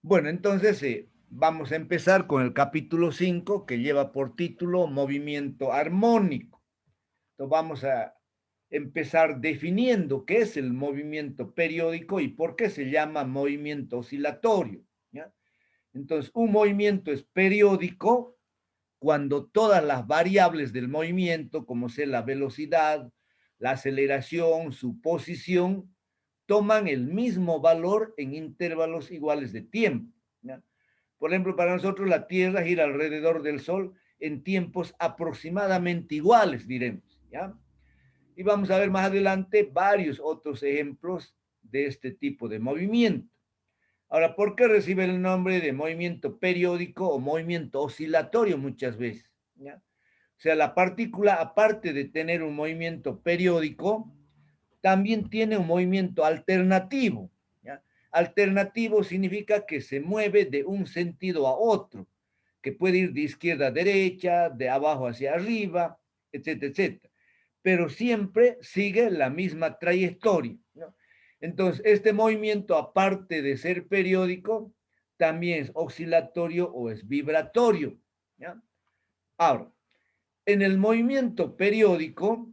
Bueno, entonces vamos a empezar con el capítulo 5 que lleva por título Movimiento armónico. Entonces vamos a empezar definiendo qué es el movimiento periódico y por qué se llama movimiento oscilatorio. ¿Ya? Entonces, un movimiento es periódico cuando todas las variables del movimiento, como sea la velocidad, la aceleración, su posición, toman el mismo valor en intervalos iguales de tiempo. ¿Ya? Por ejemplo, para nosotros la Tierra gira alrededor del Sol en tiempos aproximadamente iguales, diremos. ¿Ya? Y vamos a ver más adelante varios otros ejemplos de este tipo de movimiento. Ahora, ¿por qué recibe el nombre de movimiento periódico o movimiento oscilatorio muchas veces? ¿Ya? O sea, la partícula, aparte de tener un movimiento periódico, también tiene un movimiento alternativo. ¿Ya? Alternativo significa que se mueve de un sentido a otro, que puede ir de izquierda a derecha, de abajo hacia arriba, etcétera, etcétera. Pero siempre sigue la misma trayectoria. ¿No? Entonces, este movimiento, aparte de ser periódico, también es oscilatorio o es vibratorio. ¿Ya? Ahora, en el movimiento periódico,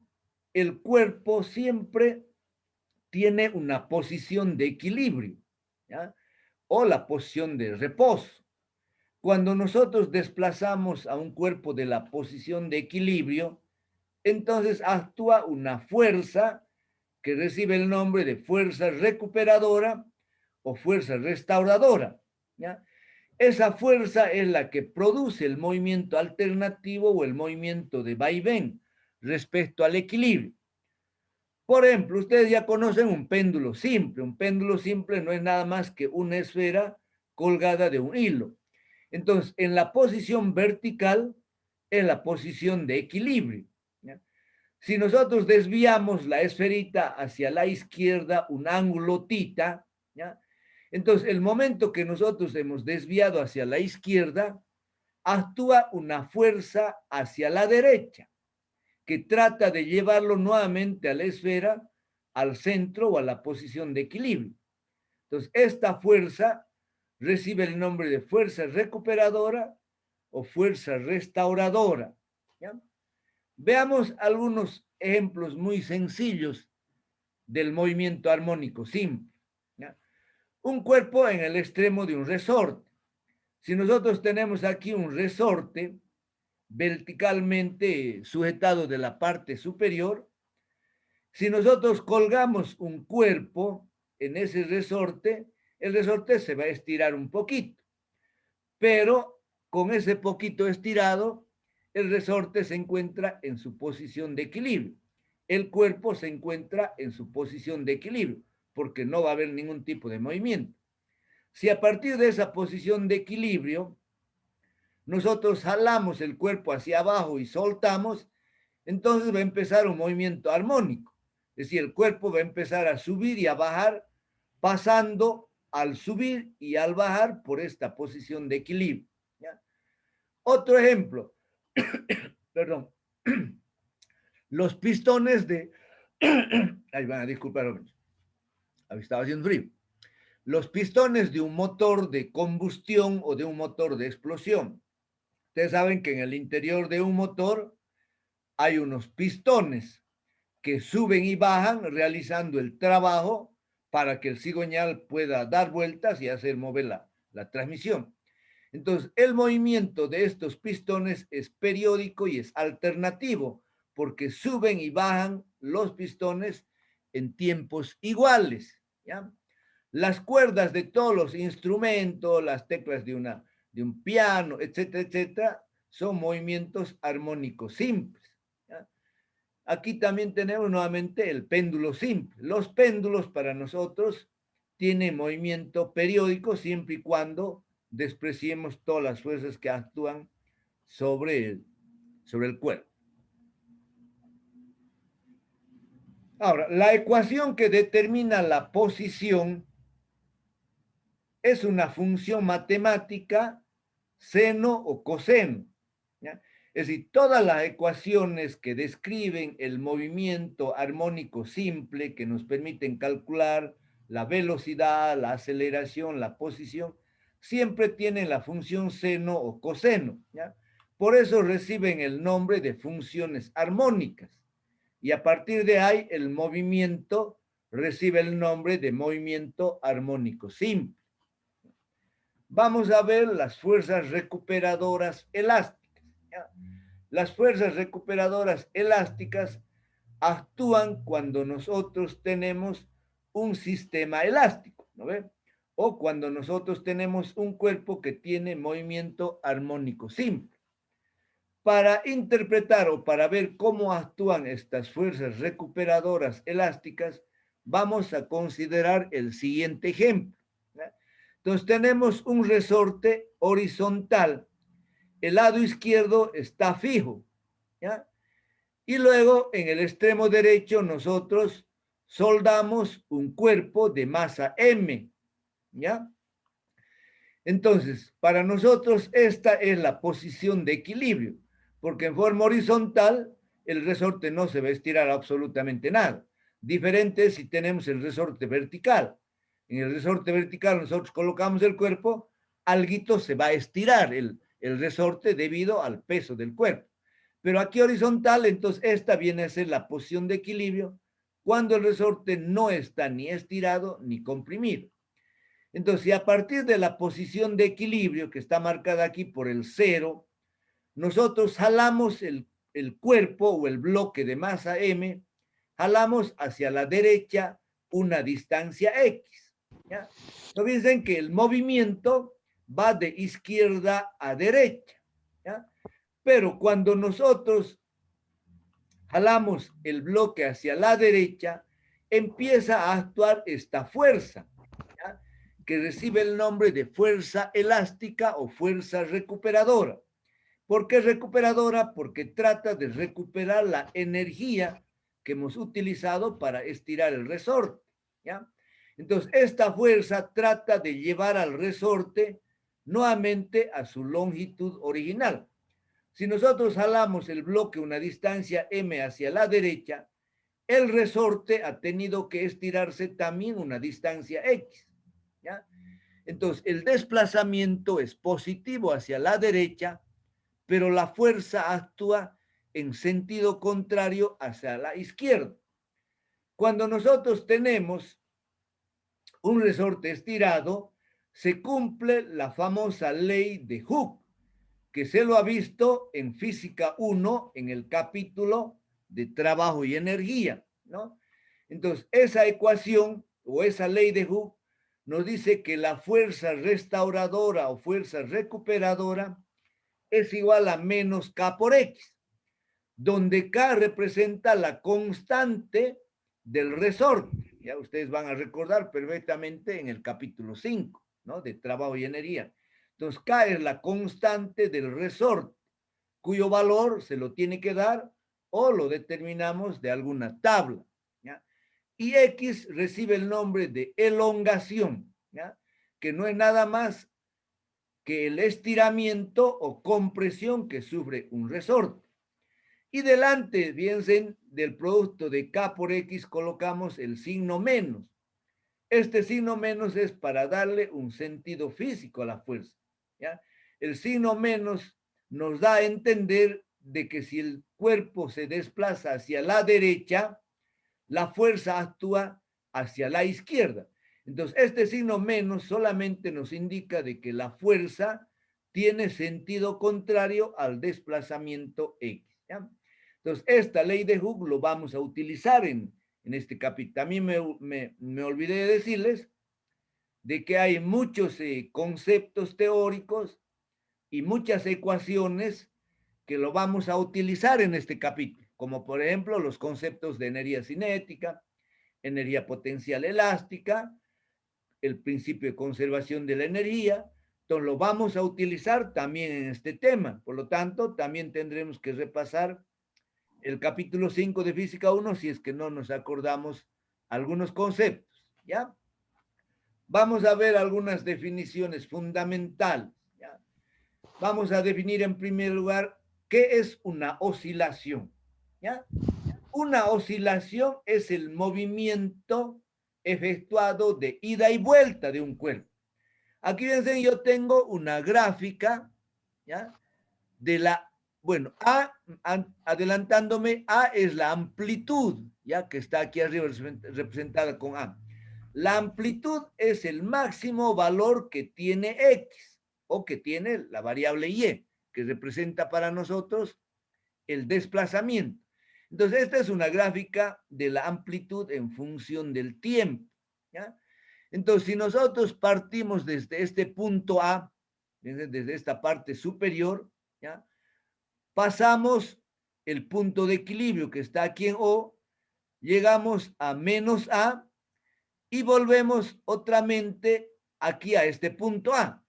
el cuerpo siempre tiene una posición de equilibrio, ¿ya? O la posición de reposo. Cuando nosotros desplazamos a un cuerpo de la posición de equilibrio, entonces actúa una fuerza que recibe el nombre de fuerza recuperadora o fuerza restauradora. ¿Ya? Esa fuerza es la que produce el movimiento alternativo o el movimiento de vaivén respecto al equilibrio. Por ejemplo, ustedes ya conocen un péndulo simple. Un péndulo simple no es nada más que una esfera colgada de un hilo. Entonces, en la posición vertical es la posición de equilibrio. ¿Ya? Si nosotros desviamos la esferita hacia la izquierda, un ángulo tita, ¿ya? Entonces el momento que nosotros hemos desviado hacia la izquierda, actúa una fuerza hacia la derecha que trata de llevarlo nuevamente a la esfera, al centro o a la posición de equilibrio. Entonces, esta fuerza recibe el nombre de fuerza recuperadora o fuerza restauradora. ¿Ya? Veamos algunos ejemplos muy sencillos del movimiento armónico simple. ¿Ya? Un cuerpo en el extremo de un resorte. Si nosotros tenemos aquí un resorte verticalmente sujetado de la parte superior, si nosotros colgamos un cuerpo en ese resorte, el resorte se va a estirar un poquito, pero con ese poquito estirado, el resorte se encuentra en su posición de equilibrio. El cuerpo se encuentra en su posición de equilibrio, porque no va a haber ningún tipo de movimiento. Si a partir de esa posición de equilibrio nosotros jalamos el cuerpo hacia abajo y soltamos, entonces va a empezar un movimiento armónico. Es decir, el cuerpo va a empezar a subir y a bajar, pasando al subir y al bajar por esta posición de equilibrio. ¿Ya? Otro ejemplo, perdón, los pistones de... Ahí van a disculpar, estaba haciendo frío. Los pistones de un motor de combustión o de un motor de explosión. Ustedes saben que en el interior de un motor hay unos pistones que suben y bajan realizando el trabajo para que el cigüeñal pueda dar vueltas y hacer mover la transmisión. Entonces, el movimiento de estos pistones es periódico y es alternativo, porque suben y bajan los pistones en tiempos iguales. ¿Ya? Las cuerdas de todos los instrumentos, las teclas de un piano, etcétera, etcétera, son movimientos armónicos simples. ¿Ya? Aquí también tenemos nuevamente el péndulo simple. Los péndulos para nosotros tienen movimiento periódico siempre y cuando despreciemos todas las fuerzas que actúan sobre el cuerpo. Ahora, la ecuación que determina la posición es una función matemática seno o coseno. ¿Ya? Es decir, todas las ecuaciones que describen el movimiento armónico simple, que nos permiten calcular la velocidad, la aceleración, la posición, siempre tienen la función seno o coseno, ¿ya? Por eso reciben el nombre de funciones armónicas. Y a partir de ahí, el movimiento recibe el nombre de movimiento armónico simple. Vamos a ver las fuerzas recuperadoras elásticas, ¿ya? Las fuerzas recuperadoras elásticas actúan cuando nosotros tenemos un sistema elástico, ¿no ve? O cuando nosotros tenemos un cuerpo que tiene movimiento armónico simple. Para interpretar o para ver cómo actúan estas fuerzas recuperadoras elásticas, vamos a considerar el siguiente ejemplo, ¿ya? Entonces tenemos un resorte horizontal, el lado izquierdo está fijo, ¿ya? Y luego en el extremo derecho nosotros soldamos un cuerpo de masa M, ¿ya? Entonces, para nosotros esta es la posición de equilibrio, porque en forma horizontal el resorte no se va a estirar absolutamente nada. Diferente si tenemos el resorte vertical. En el resorte vertical nosotros colocamos el cuerpo, alguito se va a estirar el resorte debido al peso del cuerpo. Pero aquí horizontal, entonces esta viene a ser la posición de equilibrio cuando el resorte no está ni estirado ni comprimido. Entonces, si a partir de la posición de equilibrio que está marcada aquí por el 0, nosotros jalamos el cuerpo o el bloque de masa M, jalamos hacia la derecha una distancia X, ¿ya? No piensen que el movimiento va de izquierda a derecha, ¿ya? Pero cuando nosotros jalamos el bloque hacia la derecha, empieza a actuar esta fuerza, ¿ya? Que recibe el nombre de fuerza elástica o fuerza recuperadora. ¿Por qué recuperadora? Porque trata de recuperar la energía que hemos utilizado para estirar el resorte, ¿ya? Entonces, esta fuerza trata de llevar al resorte nuevamente a su longitud original. Si nosotros jalamos el bloque una distancia m hacia la derecha, el resorte ha tenido que estirarse también una distancia x, ¿ya? Entonces, el desplazamiento es positivo hacia la derecha, pero la fuerza actúa en sentido contrario hacia la izquierda. Cuando nosotros tenemos un resorte estirado, se cumple la famosa ley de Hooke, que se lo ha visto en Física 1, en el capítulo de trabajo y energía, ¿no? Entonces, esa ecuación o esa ley de Hooke nos dice que la fuerza restauradora o fuerza recuperadora es igual a menos K por X, donde K representa la constante del resorte. Ya ustedes van a recordar perfectamente en el capítulo 5, ¿no? De trabajo y energía. Entonces, K es la constante del resorte, cuyo valor se lo tiene que dar o lo determinamos de alguna tabla, ¿ya? Y X recibe el nombre de elongación, ¿ya? Que no es nada más que el estiramiento o compresión que sufre un resorte. Y delante, fíjense, del producto de K por X colocamos el signo menos. Este signo menos es para darle un sentido físico a la fuerza, ¿ya? El signo menos nos da a entender de que si el cuerpo se desplaza hacia la derecha, la fuerza actúa hacia la izquierda. Entonces, este signo menos solamente nos indica de que la fuerza tiene sentido contrario al desplazamiento X, ¿ya? Entonces, esta ley de Hooke lo vamos a utilizar en este capítulo. También me olvidé de decirles de que hay muchos conceptos teóricos y muchas ecuaciones que lo vamos a utilizar en este capítulo, como por ejemplo los conceptos de energía cinética, energía potencial elástica, el principio de conservación de la energía. Entonces lo vamos a utilizar también en este tema. Por lo tanto, también tendremos que repasar el capítulo 5 de Física 1 si es que no nos acordamos algunos conceptos, ¿ya? Vamos a ver algunas definiciones fundamentales, ¿ya? Vamos a definir en primer lugar qué es una oscilación, ¿ya? Una oscilación es el movimiento efectuado de ida y vuelta de un cuerpo. Aquí fíjense, yo tengo una gráfica, ¿ya? De la, bueno, adelantándome, A es la amplitud, ya que está aquí arriba representada con A. La amplitud es el máximo valor que tiene X o que tiene la variable Y, que representa para nosotros el desplazamiento. Entonces, esta es una gráfica de la amplitud en función del tiempo, ¿ya? Entonces, si nosotros partimos desde este punto A, desde esta parte superior, ¿ya? Pasamos el punto de equilibrio que está aquí en O, llegamos a menos A y volvemos otra mente aquí a este punto A.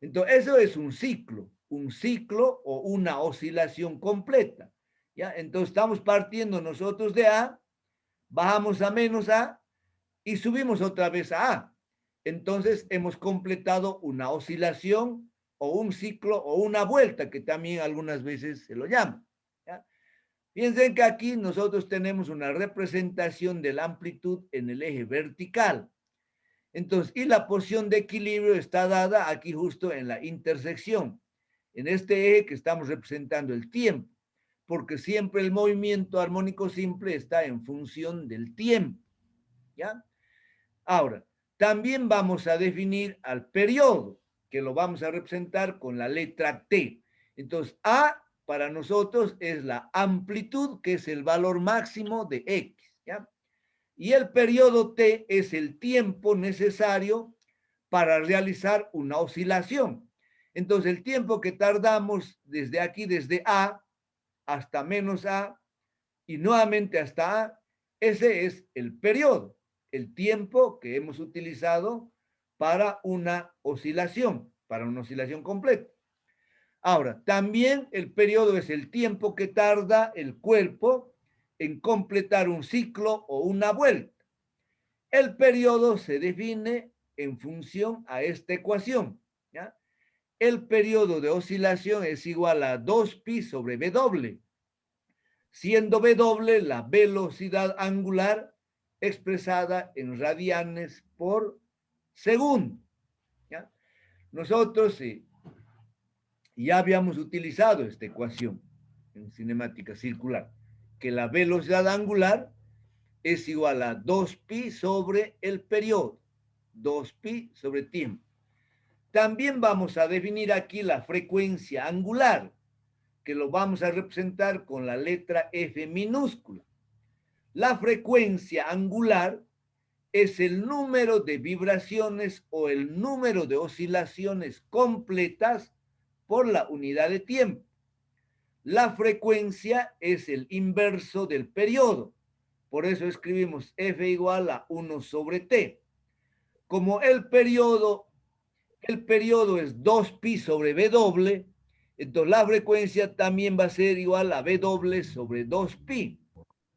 Entonces, eso es un ciclo o una oscilación completa. ¿Ya? Entonces, estamos partiendo nosotros de A, bajamos a menos A y subimos otra vez a A. Entonces, hemos completado una oscilación o un ciclo o una vuelta, que también algunas veces se lo llama. ¿Ya? Piensen que aquí nosotros tenemos una representación de la amplitud en el eje vertical. Entonces, y la posición de equilibrio está dada aquí justo en la intersección, en este eje que estamos representando el tiempo, porque siempre el movimiento armónico simple está en función del tiempo, ¿ya? Ahora, también vamos a definir al periodo, que lo vamos a representar con la letra T. Entonces, A para nosotros es la amplitud, que es el valor máximo de X, ¿ya? Y el periodo T es el tiempo necesario para realizar una oscilación. Entonces, el tiempo que tardamos desde aquí, desde A hasta menos A y nuevamente hasta A, ese es el periodo, el tiempo que hemos utilizado para una oscilación completa. Ahora, también el periodo es el tiempo que tarda el cuerpo en completar un ciclo o una vuelta. El periodo se define en función a esta ecuación, ¿ya? El periodo de oscilación es igual a 2pi sobre W, siendo W la velocidad angular expresada en radianes por segundo, ¿ya? Nosotros ya habíamos utilizado esta ecuación en cinemática circular, que la velocidad angular es igual a 2pi sobre el periodo, 2pi sobre tiempo. También vamos a definir aquí la frecuencia angular, que lo vamos a representar con la letra F minúscula. La frecuencia angular es el número de vibraciones o el número de oscilaciones completas por la unidad de tiempo. La frecuencia es el inverso del periodo. Por eso escribimos F igual a 1 sobre T. Como el periodo es 2pi sobre W, entonces la frecuencia también va a ser igual a W sobre 2pi.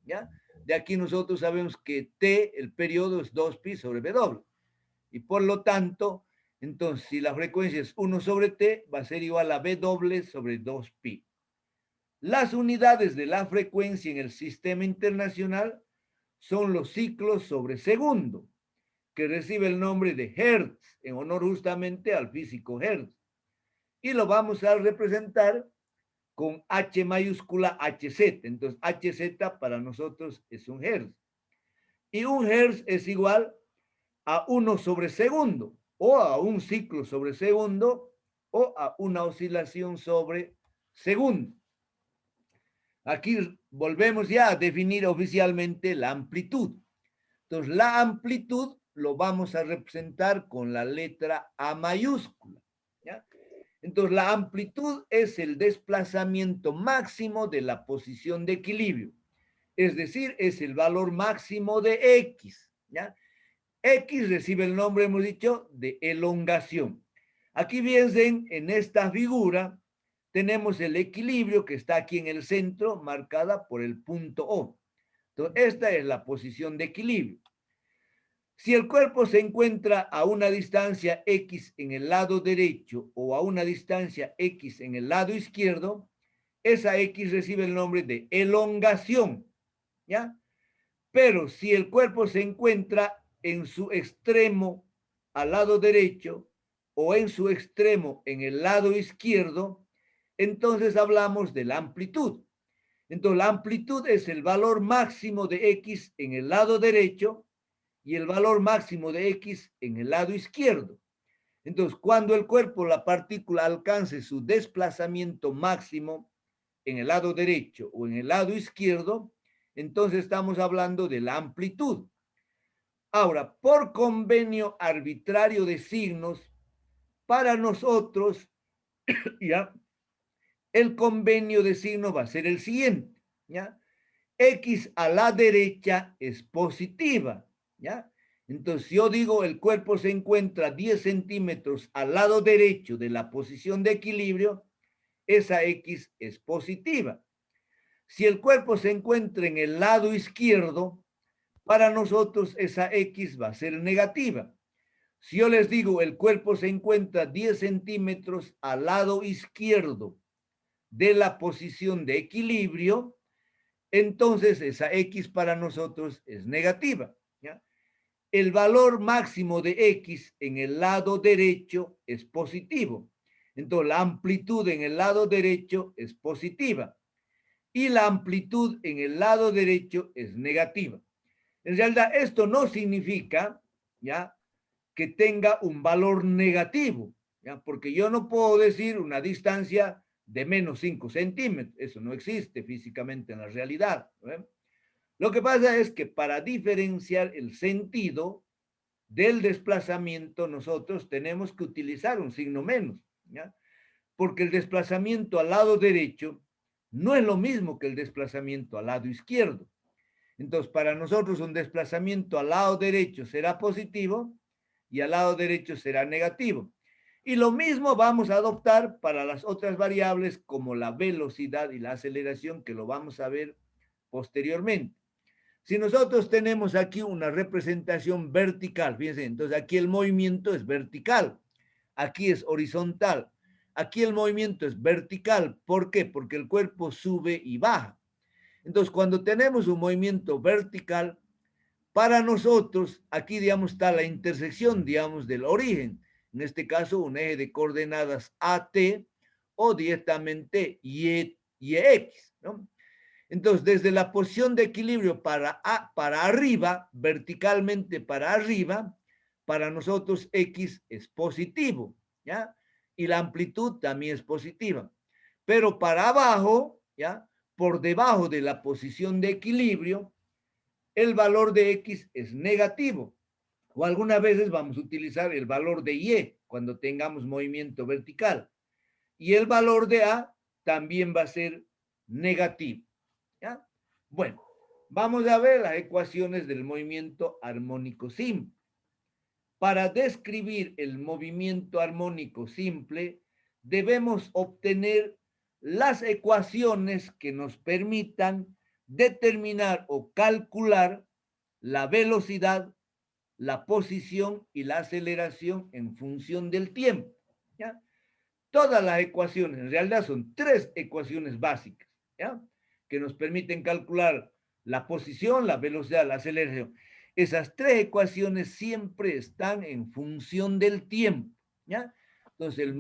¿Ya? De aquí nosotros sabemos que T, el periodo, es 2pi sobre W. Y por lo tanto, entonces, si la frecuencia es 1 sobre T, va a ser igual a W sobre 2pi. Las unidades de la frecuencia en el sistema internacional son los ciclos sobre segundo, que recibe el nombre de Hertz, en honor justamente al físico Hertz. Y lo vamos a representar con H mayúscula HZ. Entonces, HZ para nosotros es un Hertz. Y un Hertz es igual a 1 sobre segundo, o a un ciclo sobre segundo, o a una oscilación sobre segundo. Aquí volvemos ya a definir oficialmente la amplitud. Entonces, la amplitud lo vamos a representar con la letra A mayúscula, ¿ya? Entonces, la amplitud es el desplazamiento máximo de la posición de equilibrio. Es decir, es el valor máximo de X, ¿ya? X recibe el nombre, hemos dicho, de elongación. Aquí bien, en esta figura tenemos el equilibrio que está aquí en el centro, marcada por el punto O. Entonces, esta es la posición de equilibrio. Si el cuerpo se encuentra a una distancia X en el lado derecho o a una distancia X en el lado izquierdo, esa X recibe el nombre de elongación, ¿ya? Pero si el cuerpo se encuentra en su extremo al lado derecho o en su extremo en el lado izquierdo, entonces hablamos de la amplitud. Entonces, la amplitud es el valor máximo de X en el lado derecho y el valor máximo de X en el lado izquierdo. Entonces, cuando el cuerpo, la partícula, alcance su desplazamiento máximo en el lado derecho o en el lado izquierdo, entonces estamos hablando de la amplitud. Ahora, por convenio arbitrario de signos, para nosotros, ¿ya? El convenio de signos va a ser el siguiente, ¿ya? X a la derecha es positiva, ¿ya? Entonces, yo digo, el cuerpo se encuentra 10 centímetros al lado derecho de la posición de equilibrio, esa X es positiva. Si el cuerpo se encuentra en el lado izquierdo, para nosotros esa X va a ser negativa. Si yo les digo, el cuerpo se encuentra 10 centímetros al lado izquierdo de la posición de equilibrio, entonces esa X para nosotros es negativa, ¿ya? El valor máximo de X en el lado derecho es positivo. Entonces la amplitud en el lado derecho es positiva y la amplitud en el lado derecho es negativa. En realidad esto no significa, ¿ya?, que tenga un valor negativo, ¿ya? Porque yo no puedo decir una distancia de menos 5 centímetros. Eso no existe físicamente en la realidad, ¿no? Lo que pasa es que para diferenciar el sentido del desplazamiento, nosotros tenemos que utilizar un signo menos, ¿ya? Porque el desplazamiento al lado derecho no es lo mismo que el desplazamiento al lado izquierdo. Entonces, para nosotros un desplazamiento al lado derecho será positivo y al lado derecho será negativo. Y lo mismo vamos a adoptar para las otras variables como la velocidad y la aceleración, que lo vamos a ver posteriormente. Si nosotros tenemos aquí una representación vertical, fíjense, entonces aquí el movimiento es vertical, aquí es horizontal, aquí el movimiento es vertical. ¿Por qué? Porque el cuerpo sube y baja. Entonces, cuando tenemos un movimiento vertical, para nosotros, aquí, digamos, está la intersección, digamos, del origen. En este caso, un eje de coordenadas AT o directamente YX, ¿no? Entonces, desde la posición de equilibrio para arriba, verticalmente para arriba, para nosotros X es positivo, ¿ya? Y la amplitud también es positiva. Pero para abajo, ¿ya?, por debajo de la posición de equilibrio, el valor de X es negativo. O algunas veces vamos a utilizar el valor de Y cuando tengamos movimiento vertical. Y el valor de A también va a ser negativo, ¿ya? Bueno, vamos a ver las ecuaciones del movimiento armónico simple. Para describir el movimiento armónico simple, debemos obtener las ecuaciones que nos permitan determinar o calcular la velocidad, la posición y la aceleración en función del tiempo, ¿ya? Todas las ecuaciones, en realidad son 3 ecuaciones básicas, ¿ya?, que nos permiten calcular la posición, la velocidad, la aceleración. Esas 3 ecuaciones siempre están en función del tiempo, ¿ya? Entonces,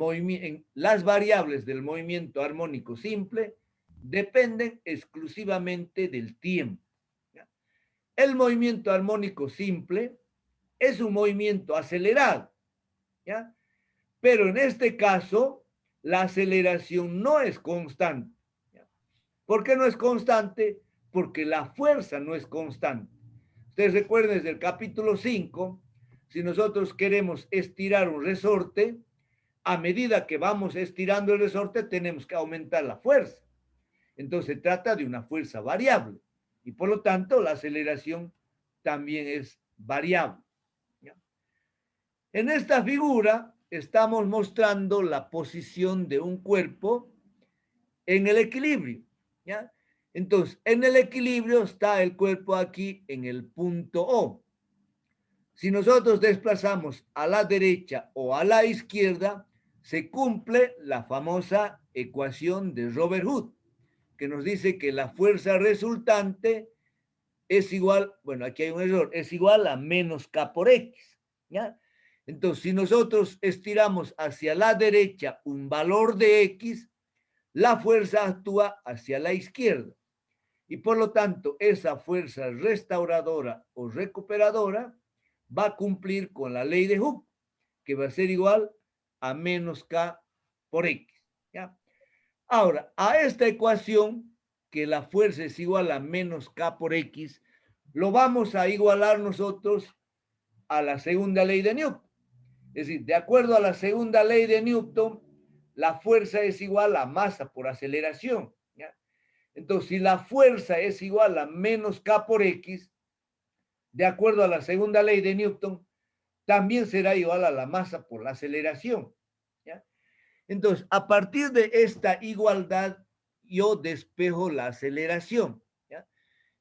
las variables del movimiento armónico simple dependen exclusivamente del tiempo, ¿ya? El movimiento armónico simple es un movimiento acelerado, ¿ya? Pero en este caso, la aceleración no es constante. ¿Por qué no es constante? Porque la fuerza no es constante. Ustedes recuerden desde el capítulo 5, si nosotros queremos estirar un resorte, a medida que vamos estirando el resorte, tenemos que aumentar la fuerza. Entonces se trata de una fuerza variable y por lo tanto la aceleración también es variable, ¿ya? En esta figura estamos mostrando la posición de un cuerpo en el equilibrio, ¿ya? Entonces, en el equilibrio está el cuerpo aquí en el punto O. Si nosotros desplazamos a la derecha o a la izquierda, se cumple la famosa ecuación de Robert Hood, que nos dice que la fuerza resultante es igual, bueno, aquí hay un error, es igual a menos K por X, ¿ya? Entonces, si nosotros estiramos hacia la derecha un valor de X, la fuerza actúa hacia la izquierda. Y por lo tanto, esa fuerza restauradora o recuperadora va a cumplir con la ley de Hooke, que va a ser igual a menos K por X. ¿Ya? Ahora, a esta ecuación, que la fuerza es igual a menos K por X, lo vamos a igualar nosotros a la segunda ley de Newton. Es decir, de acuerdo a la segunda ley de Newton, la fuerza es igual a masa por aceleración. ¿Ya? Entonces, si la fuerza es igual a menos K por X, de acuerdo a la segunda ley de Newton, también será igual a la masa por la aceleración. ¿Ya? Entonces, a partir de esta igualdad, yo despejo la aceleración. ¿Ya?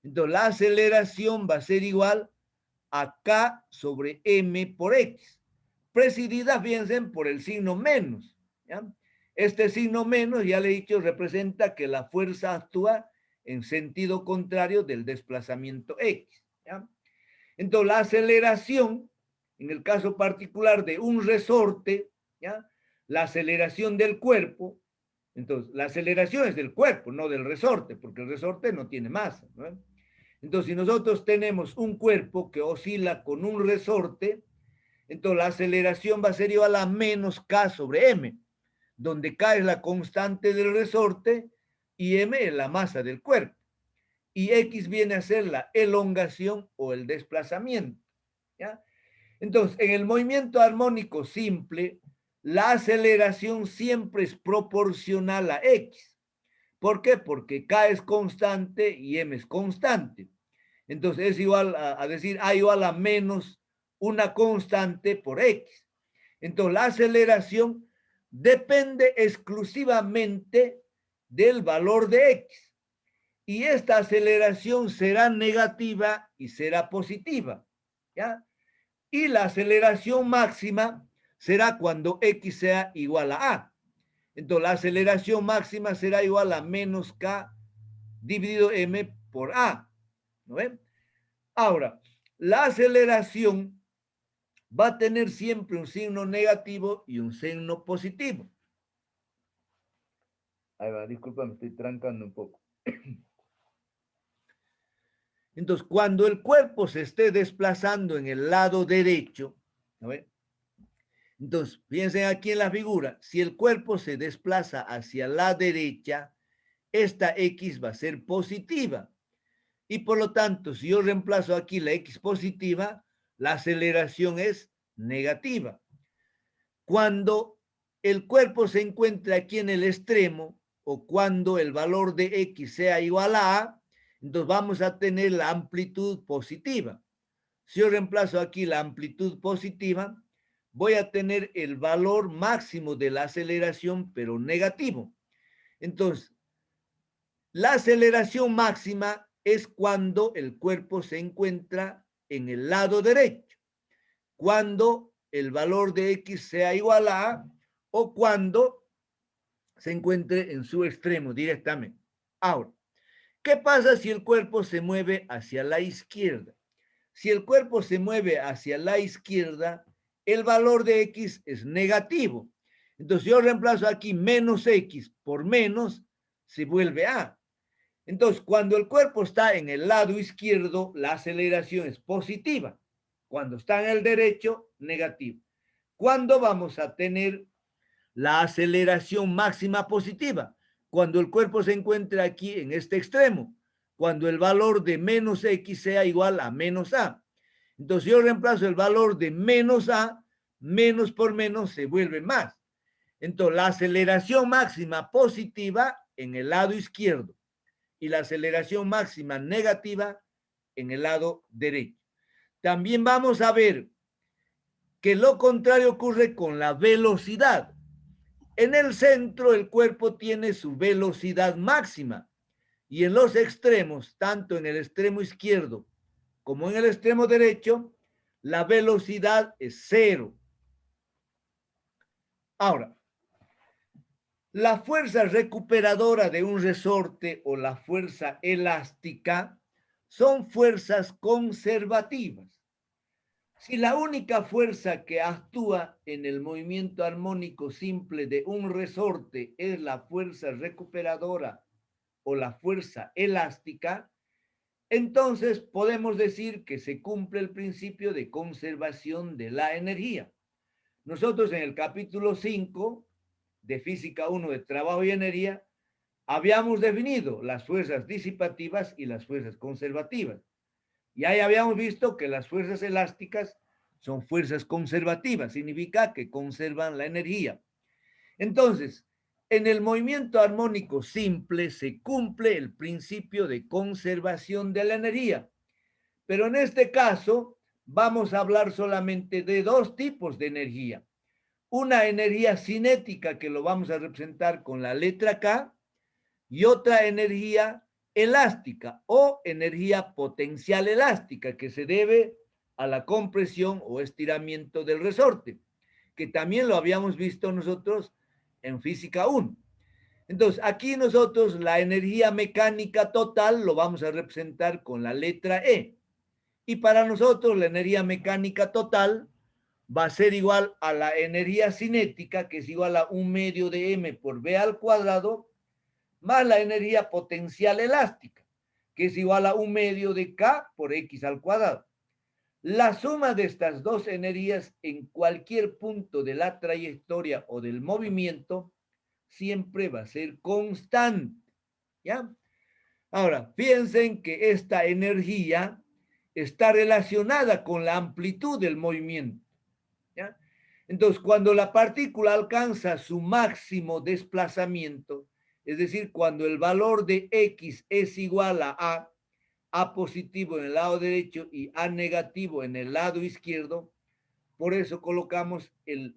Entonces, la aceleración va a ser igual a K sobre M por X, presidida, fíjense, por el signo menos. ¿Ya? Este signo menos, ya le he dicho, representa que la fuerza actúa en sentido contrario del desplazamiento X. ¿Ya? Entonces, la aceleración, en el caso particular de un resorte, ¿ya? La aceleración del cuerpo, entonces, la aceleración es del cuerpo, no del resorte, porque el resorte no tiene masa, ¿no? Entonces, si nosotros tenemos un cuerpo que oscila con un resorte, entonces la aceleración va a ser igual a menos K sobre M, donde K es la constante del resorte y M es la masa del cuerpo. Y X viene a ser la elongación o el desplazamiento. ¿Ya? Entonces, en el movimiento armónico simple, la aceleración siempre es proporcional a X. ¿Por qué? Porque K es constante y M es constante. Entonces es igual a decir A igual a menos una constante por X. Entonces la aceleración depende exclusivamente del valor de X. Y esta aceleración será negativa y será positiva. ¿Ya? Y la aceleración máxima será cuando X sea igual a A. Entonces la aceleración máxima será igual a menos K dividido M por A. ¿No ven? Ahora, la aceleración va a tener siempre un signo negativo y un signo positivo. Ahí va, disculpa, me estoy trancando un poco. Entonces, cuando el cuerpo se esté desplazando en el lado derecho, ¿no ven? Entonces, fíjense aquí en la figura, si el cuerpo se desplaza hacia la derecha, esta X va a ser positiva. Y por lo tanto, si yo reemplazo aquí la X positiva, la aceleración es negativa. Cuando el cuerpo se encuentra aquí en el extremo, o cuando el valor de X sea igual a A, entonces vamos a tener la amplitud positiva. Si yo reemplazo aquí la amplitud positiva, voy a tener el valor máximo de la aceleración, pero negativo. Entonces, la aceleración máxima es cuando el cuerpo se encuentra en el lado derecho, cuando el valor de X sea igual a A o cuando se encuentre en su extremo directamente. Ahora, ¿qué pasa si el cuerpo se mueve hacia la izquierda? Si el cuerpo se mueve hacia la izquierda, el valor de X es negativo. Entonces yo reemplazo aquí menos X por menos, se vuelve A. Entonces, cuando el cuerpo está en el lado izquierdo, la aceleración es positiva. Cuando está en el derecho, negativo. ¿Cuándo vamos a tener la aceleración máxima positiva? Cuando el cuerpo se encuentre aquí en este extremo, cuando el valor de menos X sea igual a menos A. Entonces yo reemplazo el valor de menos A, menos por menos se vuelve más. Entonces la aceleración máxima positiva en el lado izquierdo y la aceleración máxima negativa en el lado derecho. También vamos a ver que lo contrario ocurre con la velocidad. En el centro el cuerpo tiene su velocidad máxima y en los extremos, tanto en el extremo izquierdo como en el extremo derecho, la velocidad es cero. Ahora, la fuerza recuperadora de un resorte o la fuerza elástica son fuerzas conservativas. Si la única fuerza que actúa en el movimiento armónico simple de un resorte es la fuerza recuperadora o la fuerza elástica, entonces podemos decir que se cumple el principio de conservación de la energía. Nosotros en el capítulo 5 de Física 1 de Trabajo y Energía habíamos definido las fuerzas disipativas y las fuerzas conservativas. Y ahí habíamos visto que las fuerzas elásticas son fuerzas conservativas, significa que conservan la energía. Entonces, en el movimiento armónico simple se cumple el principio de conservación de la energía. Pero en este caso vamos a hablar solamente de dos tipos de energía. Una energía cinética que lo vamos a representar con la letra K y otra energía elástica o energía potencial elástica que se debe a la compresión o estiramiento del resorte, que también lo habíamos visto nosotros en física 1. Entonces, aquí nosotros la energía mecánica total lo vamos a representar con la letra E. Y para nosotros la energía mecánica total va a ser igual a la energía cinética, que es igual a 1/2 de m por v al cuadrado, más la energía potencial elástica, que es igual a 1/2 de k por x al cuadrado. La suma de estas dos energías en cualquier punto de la trayectoria o del movimiento siempre va a ser constante. ¿Ya? Ahora, piensen que esta energía está relacionada con la amplitud del movimiento. ¿Ya? Entonces, cuando la partícula alcanza su máximo desplazamiento, es decir, cuando el valor de x es igual a positivo en el lado derecho y a negativo en el lado izquierdo, por eso colocamos el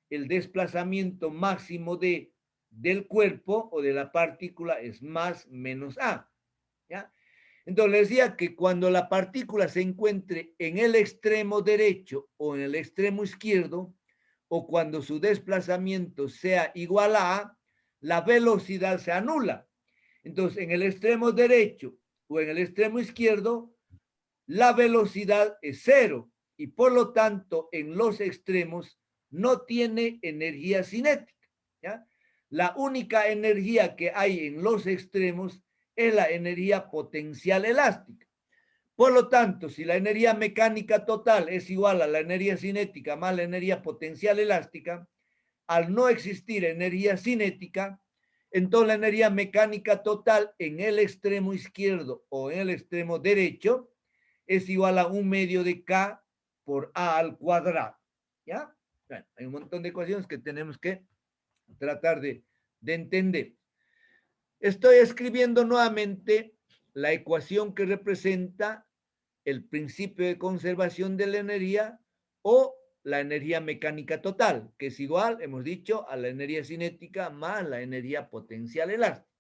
desplazamiento máximo del cuerpo o de la partícula es más menos a. ¿Ya? Entonces les decía que cuando la partícula se encuentre en el extremo derecho o en el extremo izquierdo, o cuando su desplazamiento sea igual a, la velocidad se anula. Entonces, en el extremo derecho o en el extremo izquierdo, la velocidad es cero y por lo tanto en los extremos no tiene energía cinética. ¿Ya? La única energía que hay en los extremos es la energía potencial elástica. Por lo tanto, si la energía mecánica total es igual a la energía cinética más la energía potencial elástica, al no existir energía cinética, entonces la energía mecánica total en el extremo izquierdo o en el extremo derecho es igual a 1/2 de K por A al cuadrado. ¿Ya? Bueno, hay un montón de ecuaciones que tenemos que tratar de entender. Estoy escribiendo nuevamente la ecuación que representa el principio de conservación de la energía o la energía mecánica total, que es igual, hemos dicho, a la energía cinética más la energía potencial elástica.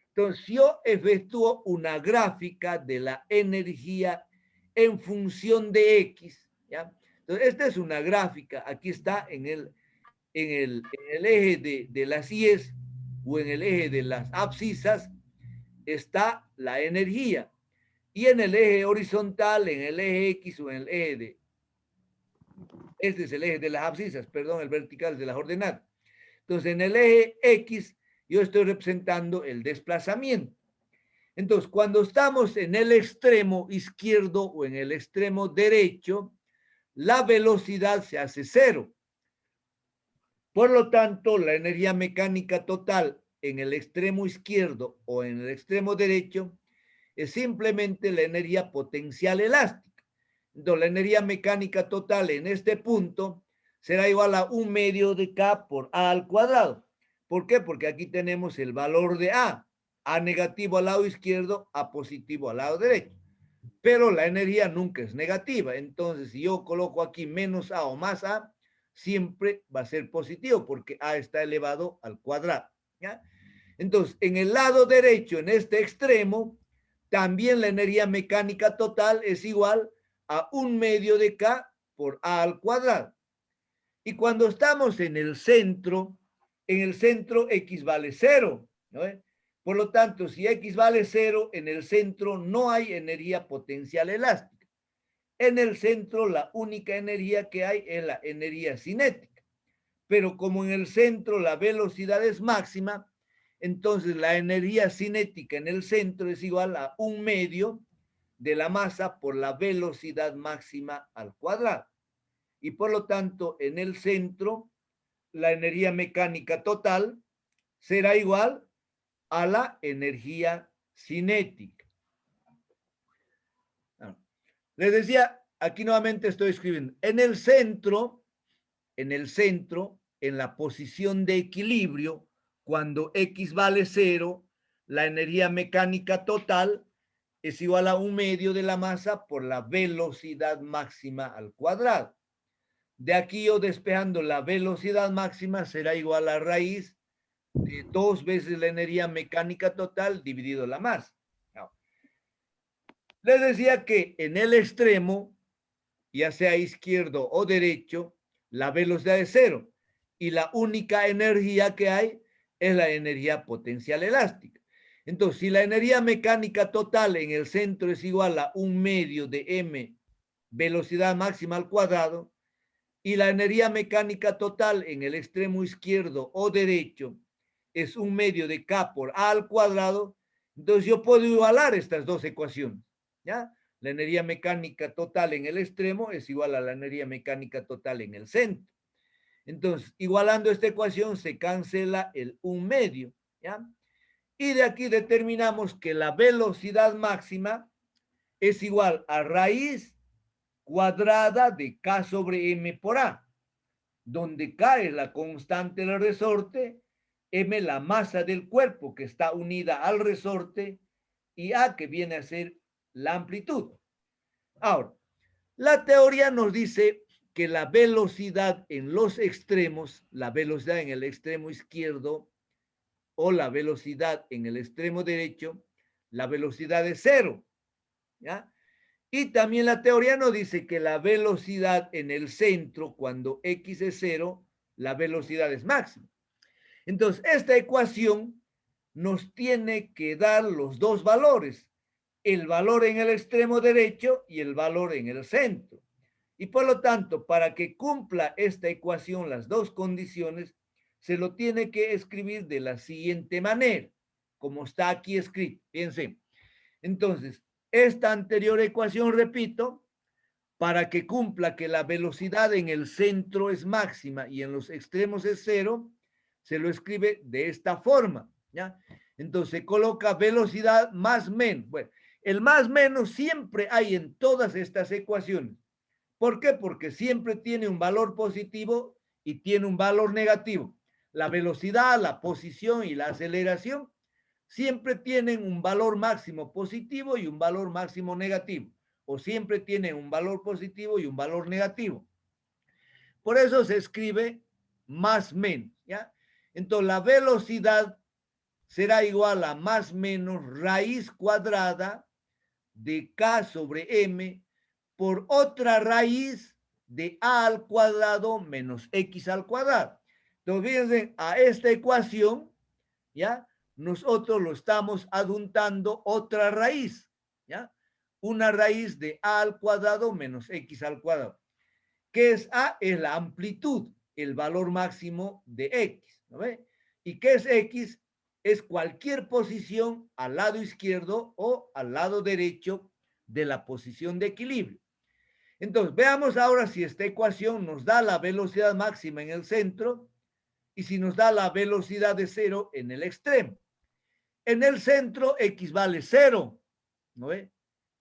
Entonces, yo efectúo una gráfica de la energía en función de X, ¿ya? Entonces, esta es una gráfica, aquí está en el eje de las I's o en el eje de las abscisas, está la energía. Y en el eje horizontal, en el eje X o en el eje este es el eje de las abscisas, perdón, el vertical de las ordenadas. Entonces, en el eje X, yo estoy representando el desplazamiento. Entonces, cuando estamos en el extremo izquierdo o en el extremo derecho, la velocidad se hace cero. Por lo tanto, la energía mecánica total en el extremo izquierdo o en el extremo derecho es simplemente la energía potencial elástica. Entonces, la energía mecánica total en este punto será igual a 1/2 de K por A al cuadrado. ¿Por qué? Porque aquí tenemos el valor de A. A negativo al lado izquierdo, A positivo al lado derecho. Pero la energía nunca es negativa. Entonces, si yo coloco aquí menos A o más A, siempre va a ser positivo porque A está elevado al cuadrado. ¿Ya? Entonces, en el lado derecho, en este extremo, también la energía mecánica total es igual a 1/2 de K por A al cuadrado. Y cuando estamos en el centro X vale 0. ¿No? Por lo tanto, si X vale 0, en el centro no hay energía potencial elástica. En el centro la única energía que hay es la energía cinética. Pero como en el centro la velocidad es máxima, entonces la energía cinética en el centro es igual a 1/2 de la masa por la velocidad máxima al cuadrado. Y por lo tanto, en el centro, la energía mecánica total será igual a la energía cinética. Les decía, aquí nuevamente estoy escribiendo, en la posición de equilibrio, cuando X vale 0, la energía mecánica total es igual a 1/2 de la masa por la velocidad máxima al cuadrado. De aquí yo despejando la velocidad máxima será igual a raíz de 2 veces la energía mecánica total dividido la masa. No. Les decía que en el extremo, ya sea izquierdo o derecho, la velocidad es 0 y la única energía que hay es la energía potencial elástica. Entonces, si la energía mecánica total en el centro es igual a 1/2 de m velocidad máxima al cuadrado, y la energía mecánica total en el extremo izquierdo o derecho es 1/2 de K por A al cuadrado, entonces yo puedo igualar estas dos ecuaciones, ¿ya? La energía mecánica total en el extremo es igual a la energía mecánica total en el centro. Entonces, igualando esta ecuación se cancela el 1/2, ¿ya? Y de aquí determinamos que la velocidad máxima es igual a raíz cuadrada de K sobre M por A, donde K es la constante del resorte, M la masa del cuerpo que está unida al resorte y A que viene a ser la amplitud. Ahora, la teoría nos dice que la velocidad en los extremos, la velocidad en el extremo izquierdo o la velocidad en el extremo derecho, la velocidad es 0, ¿ya? Y también la teoría nos dice que la velocidad en el centro, cuando x es 0, la velocidad es máxima. Entonces, esta ecuación nos tiene que dar los dos valores, el valor en el extremo derecho y el valor en el centro. Y por lo tanto, para que cumpla esta ecuación las dos condiciones, se lo tiene que escribir de la siguiente manera, como está aquí escrito. Fíjense. Entonces, esta anterior ecuación, repito, para que cumpla que la velocidad en el centro es máxima y en los extremos es 0, se lo escribe de esta forma, ¿ya? Entonces se coloca velocidad más menos. Bueno, el más menos siempre hay en todas estas ecuaciones. ¿Por qué? Porque siempre tiene un valor positivo y tiene un valor negativo. La velocidad, la posición y la aceleración siempre tienen un valor máximo positivo y un valor máximo negativo, o siempre tienen un valor positivo y un valor negativo. Por eso se escribe más menos, ¿ya? Entonces la velocidad será igual a más menos raíz cuadrada de K sobre M por otra raíz de A al cuadrado menos X al cuadrado. Entonces, fíjense, a esta ecuación, ¿ya? Nosotros lo estamos adjuntando otra raíz, ¿ya? Una raíz de A al cuadrado menos X al cuadrado. ¿Qué es A? Es la amplitud, el valor máximo de X, ¿no ve? ¿Y qué es X? Es cualquier posición al lado izquierdo o al lado derecho de la posición de equilibrio. Entonces, veamos ahora si esta ecuación nos da la velocidad máxima en el centro y si nos da la velocidad de 0 en el extremo. En el centro, X vale 0, ¿no ve?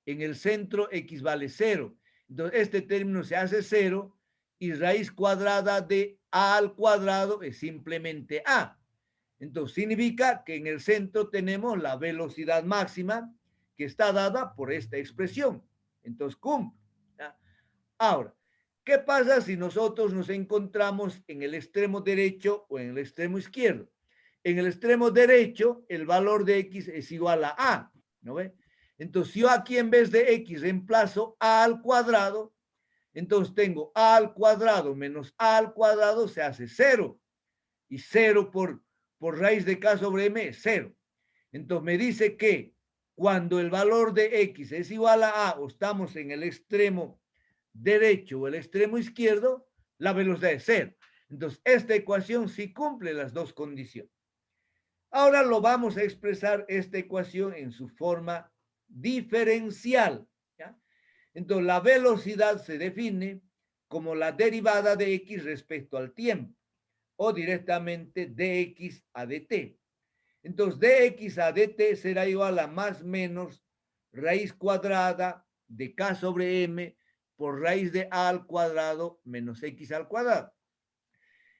En el centro, X vale 0. Entonces, este término se hace 0 y raíz cuadrada de A al cuadrado es simplemente A. Entonces, significa que en el centro tenemos la velocidad máxima que está dada por esta expresión. Entonces, cumple. ¿Ya? Ahora, ¿qué pasa si nosotros nos encontramos en el extremo derecho o en el extremo izquierdo? En el extremo derecho, el valor de X es igual a A, ¿no ve? Entonces, si yo aquí en vez de X reemplazo A al cuadrado, entonces tengo A al cuadrado menos A al cuadrado se hace 0. Y 0 por raíz de K sobre M es 0. Entonces me dice que cuando el valor de X es igual a A o estamos en el extremo derecho o el extremo izquierdo, la velocidad es cero. Entonces, esta ecuación sí cumple las dos condiciones. Ahora lo vamos a expresar esta ecuación en su forma diferencial, ¿ya? Entonces, la velocidad se define como la derivada de x respecto al tiempo, o directamente dx a dt. Entonces, dx a dt será igual a más menos raíz cuadrada de k sobre m por raíz de a al cuadrado menos x al cuadrado.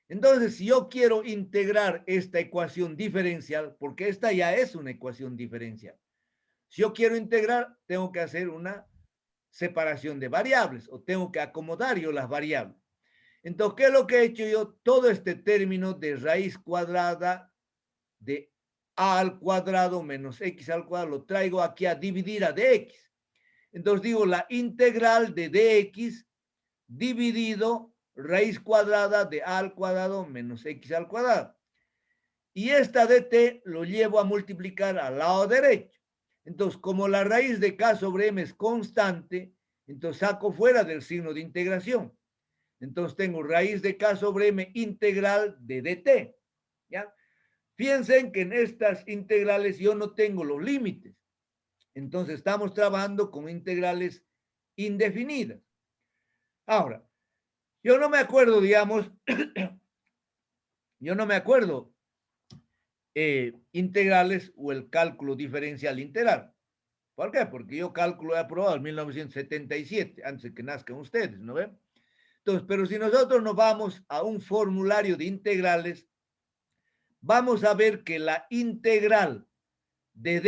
Entonces, si yo quiero integrar esta ecuación diferencial, porque esta ya es una ecuación diferencial, si yo quiero integrar, tengo que hacer una separación de variables o tengo que acomodar yo las variables. Entonces, ¿qué es lo que he hecho yo? Todo este término de raíz cuadrada de a al cuadrado menos x al cuadrado lo traigo aquí a dividir a dx. Entonces digo la integral de dx dividido raíz cuadrada de a al cuadrado menos x al cuadrado. Y esta dt lo llevo a multiplicar al lado derecho. Entonces, como la raíz de k sobre m es constante, entonces saco fuera del signo de integración. Entonces tengo raíz de k sobre m integral de dt. ¿Ya? Piensen que en estas integrales yo no tengo los límites. Entonces estamos trabajando con integrales indefinidas. Ahora, yo no me acuerdo, digamos, yo no me acuerdo integrales o el cálculo diferencial integral. ¿Por qué? Porque yo cálculo he aprobado en 1977, antes de que nazcan ustedes, ¿no ven? Entonces, pero si nosotros nos vamos a un formulario de integrales, vamos a ver que la integral de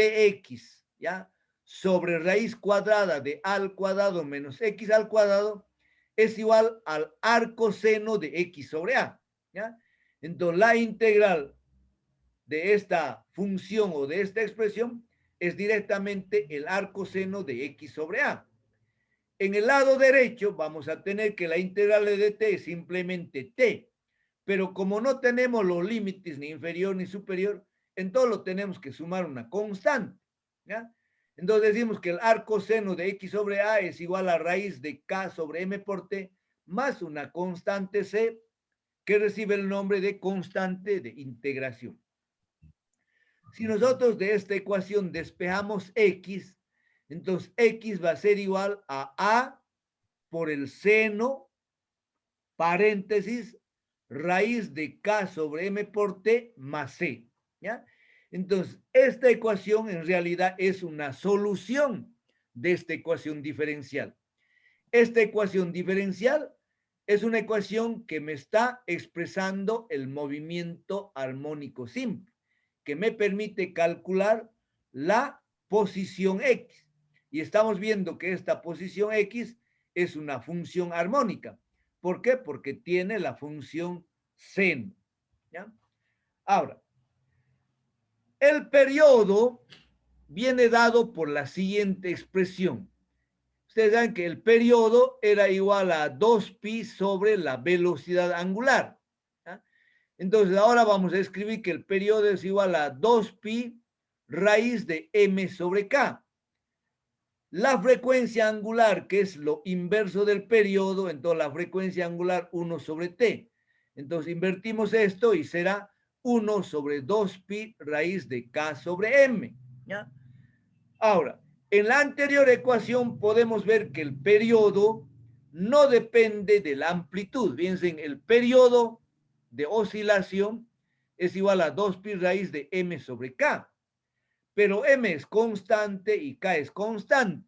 dx, ¿ya? Sobre raíz cuadrada de a al cuadrado menos x al cuadrado es igual al arcoseno de x sobre a, ¿ya? Entonces, la integral de esta función o de esta expresión es directamente el arcoseno de x sobre a. En el lado derecho vamos a tener que la integral de t es simplemente t, pero como no tenemos los límites ni inferior ni superior, entonces lo tenemos que sumar una constante, ¿ya? Entonces decimos que el arcoseno de x sobre a es igual a raíz de k sobre m por t más una constante c que recibe el nombre de constante de integración. Si nosotros de esta ecuación despejamos x, entonces x va a ser igual a por el seno, paréntesis, raíz de k sobre m por t más c, ¿ya? Entonces, esta ecuación en realidad es una solución de esta ecuación diferencial. Esta ecuación diferencial es una ecuación que me está expresando el movimiento armónico simple, que me permite calcular la posición x. Y estamos viendo que esta posición x es una función armónica. ¿Por qué? Porque tiene la función seno, ¿ya? Ahora, el periodo viene dado por la siguiente expresión. Ustedes saben que el periodo era igual a 2pi sobre la velocidad angular, ¿ya? Entonces ahora vamos a escribir que el periodo es igual a 2pi raíz de m sobre k. La frecuencia angular, que es lo inverso del periodo, entonces la frecuencia angular 1 sobre t. Entonces invertimos esto y será 1 sobre 2pi raíz de k sobre m, ¿ya? Ahora, en la anterior ecuación podemos ver que el periodo no depende de la amplitud. Fíjense, el periodo de oscilación es igual a 2pi raíz de m sobre k. Pero m es constante y k es constante.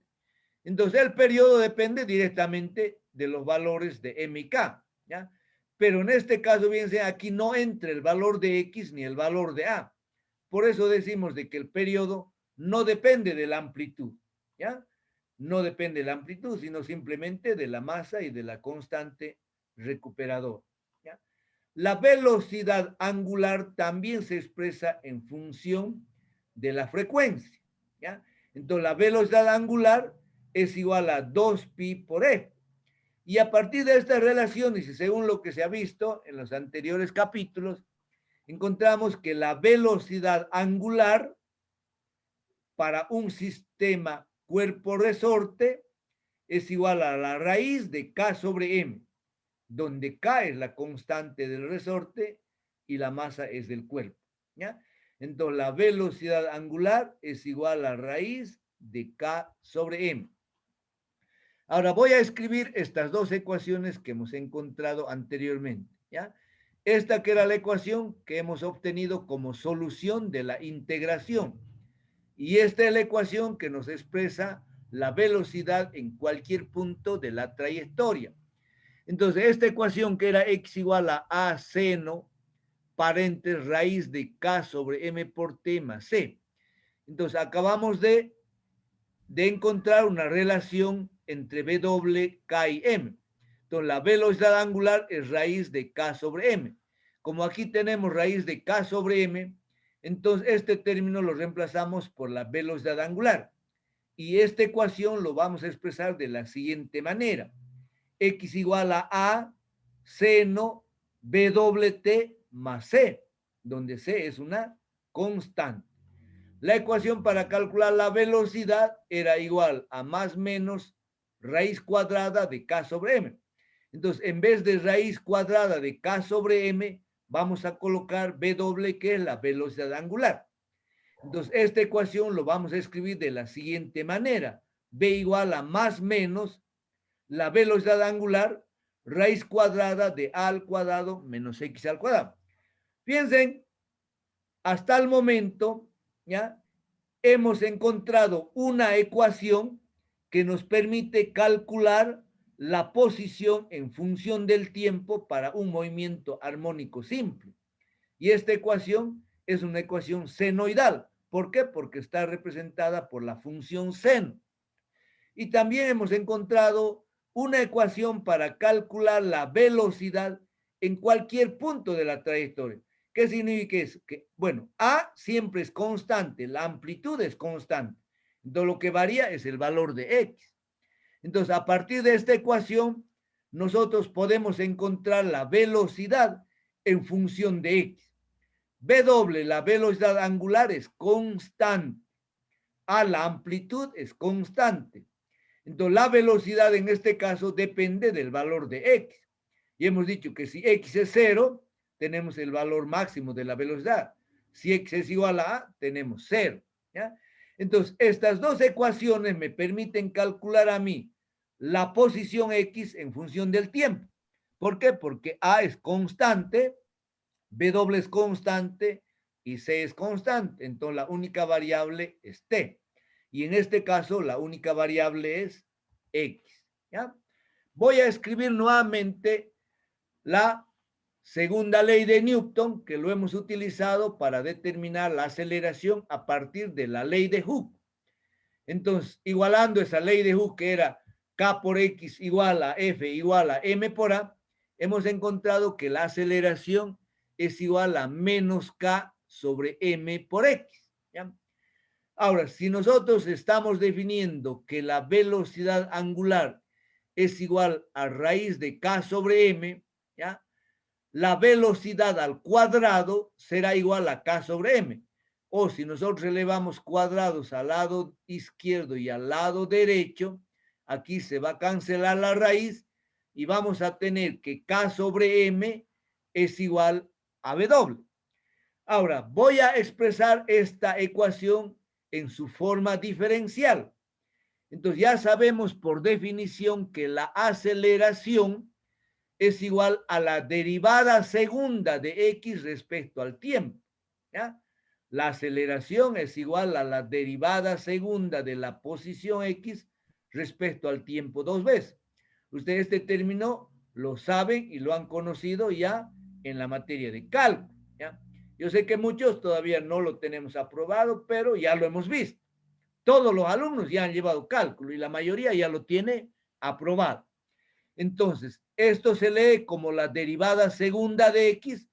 Entonces el periodo depende directamente de los valores de m y k, ¿ya? Pero en este caso, fíjense, aquí no entra el valor de x ni el valor de a. Por eso decimos de que el periodo no depende de la amplitud, ¿ya? No depende de la amplitud, sino simplemente de la masa y de la constante recuperador, ¿ya? La velocidad angular también se expresa en función de la frecuencia, ¿ya? Entonces la velocidad angular es igual a 2pi por e. Y a partir de estas relaciones y según lo que se ha visto en los anteriores capítulos, encontramos que la velocidad angular para un sistema cuerpo-resorte es igual a la raíz de K sobre M, donde K es la constante del resorte y la masa es del cuerpo, ¿ya? Entonces, la velocidad angular es igual a raíz de K sobre M. Ahora voy a escribir estas dos ecuaciones que hemos encontrado anteriormente, ¿ya? Esta que era la ecuación que hemos obtenido como solución de la integración. Y esta es la ecuación que nos expresa la velocidad en cualquier punto de la trayectoria. Entonces, esta ecuación que era x igual a seno, paréntesis, raíz de k sobre m por t más c. Entonces, acabamos de encontrar una relación entre W, K y M. Entonces, la velocidad angular es raíz de K sobre M. Como aquí tenemos raíz de K sobre M, entonces este término lo reemplazamos por la velocidad angular. Y esta ecuación lo vamos a expresar de la siguiente manera. X igual a seno BWT más C, donde C es una constante. La ecuación para calcular la velocidad era igual a más menos raíz cuadrada de K sobre M. Entonces, en vez de raíz cuadrada de K sobre M, vamos a colocar W, que es la velocidad angular. Entonces, esta ecuación lo vamos a escribir de la siguiente manera. V igual a más menos la velocidad angular, raíz cuadrada de A al cuadrado menos X al cuadrado. Piensen, hasta el momento, ¿ya? Hemos encontrado una ecuación que nos permite calcular la posición en función del tiempo para un movimiento armónico simple. Y esta ecuación es una ecuación senoidal. ¿Por qué? Porque está representada por la función seno. Y también hemos encontrado una ecuación para calcular la velocidad en cualquier punto de la trayectoria. ¿Qué significa eso? Que, bueno, A siempre es constante, la amplitud es constante. Entonces, lo que varía es el valor de X. Entonces, a partir de esta ecuación, nosotros podemos encontrar la velocidad en función de X. W, la velocidad angular, es constante. A, la amplitud, es constante. Entonces, la velocidad en este caso depende del valor de X. Y hemos dicho que si X es 0, tenemos el valor máximo de la velocidad. Si X es igual a A, tenemos 0. ¿Ya? Entonces, estas dos ecuaciones me permiten calcular a mí la posición X en función del tiempo. ¿Por qué? Porque A es constante, W es constante y C es constante. Entonces, la única variable es T. Y en este caso, la única variable es X. ¿Ya? Voy a escribir nuevamente la segunda ley de Newton, que lo hemos utilizado para determinar la aceleración a partir de la ley de Hooke. Entonces, igualando esa ley de Hooke, que era K por X igual a F igual a M por A, hemos encontrado que la aceleración es igual a menos K sobre M por X. ¿Ya? Ahora, si nosotros estamos definiendo que la velocidad angular es igual a raíz de K sobre M, ¿ya? La velocidad al cuadrado será igual a K sobre M. O si nosotros elevamos cuadrados al lado izquierdo y al lado derecho, aquí se va a cancelar la raíz y vamos a tener que K sobre M es igual a W. Ahora, voy a expresar esta ecuación en su forma diferencial. Entonces, ya sabemos por definición que la aceleración es igual a la derivada segunda de X respecto al tiempo. ¿Ya? La aceleración es igual a la derivada segunda de la posición X respecto al tiempo dos veces. Ustedes este término lo saben y lo han conocido ya en la materia de cálculo. ¿Ya? Yo sé que muchos todavía no lo tenemos aprobado, pero ya lo hemos visto. Todos los alumnos ya han llevado cálculo y la mayoría ya lo tiene aprobado. Entonces, esto se lee como la derivada segunda de X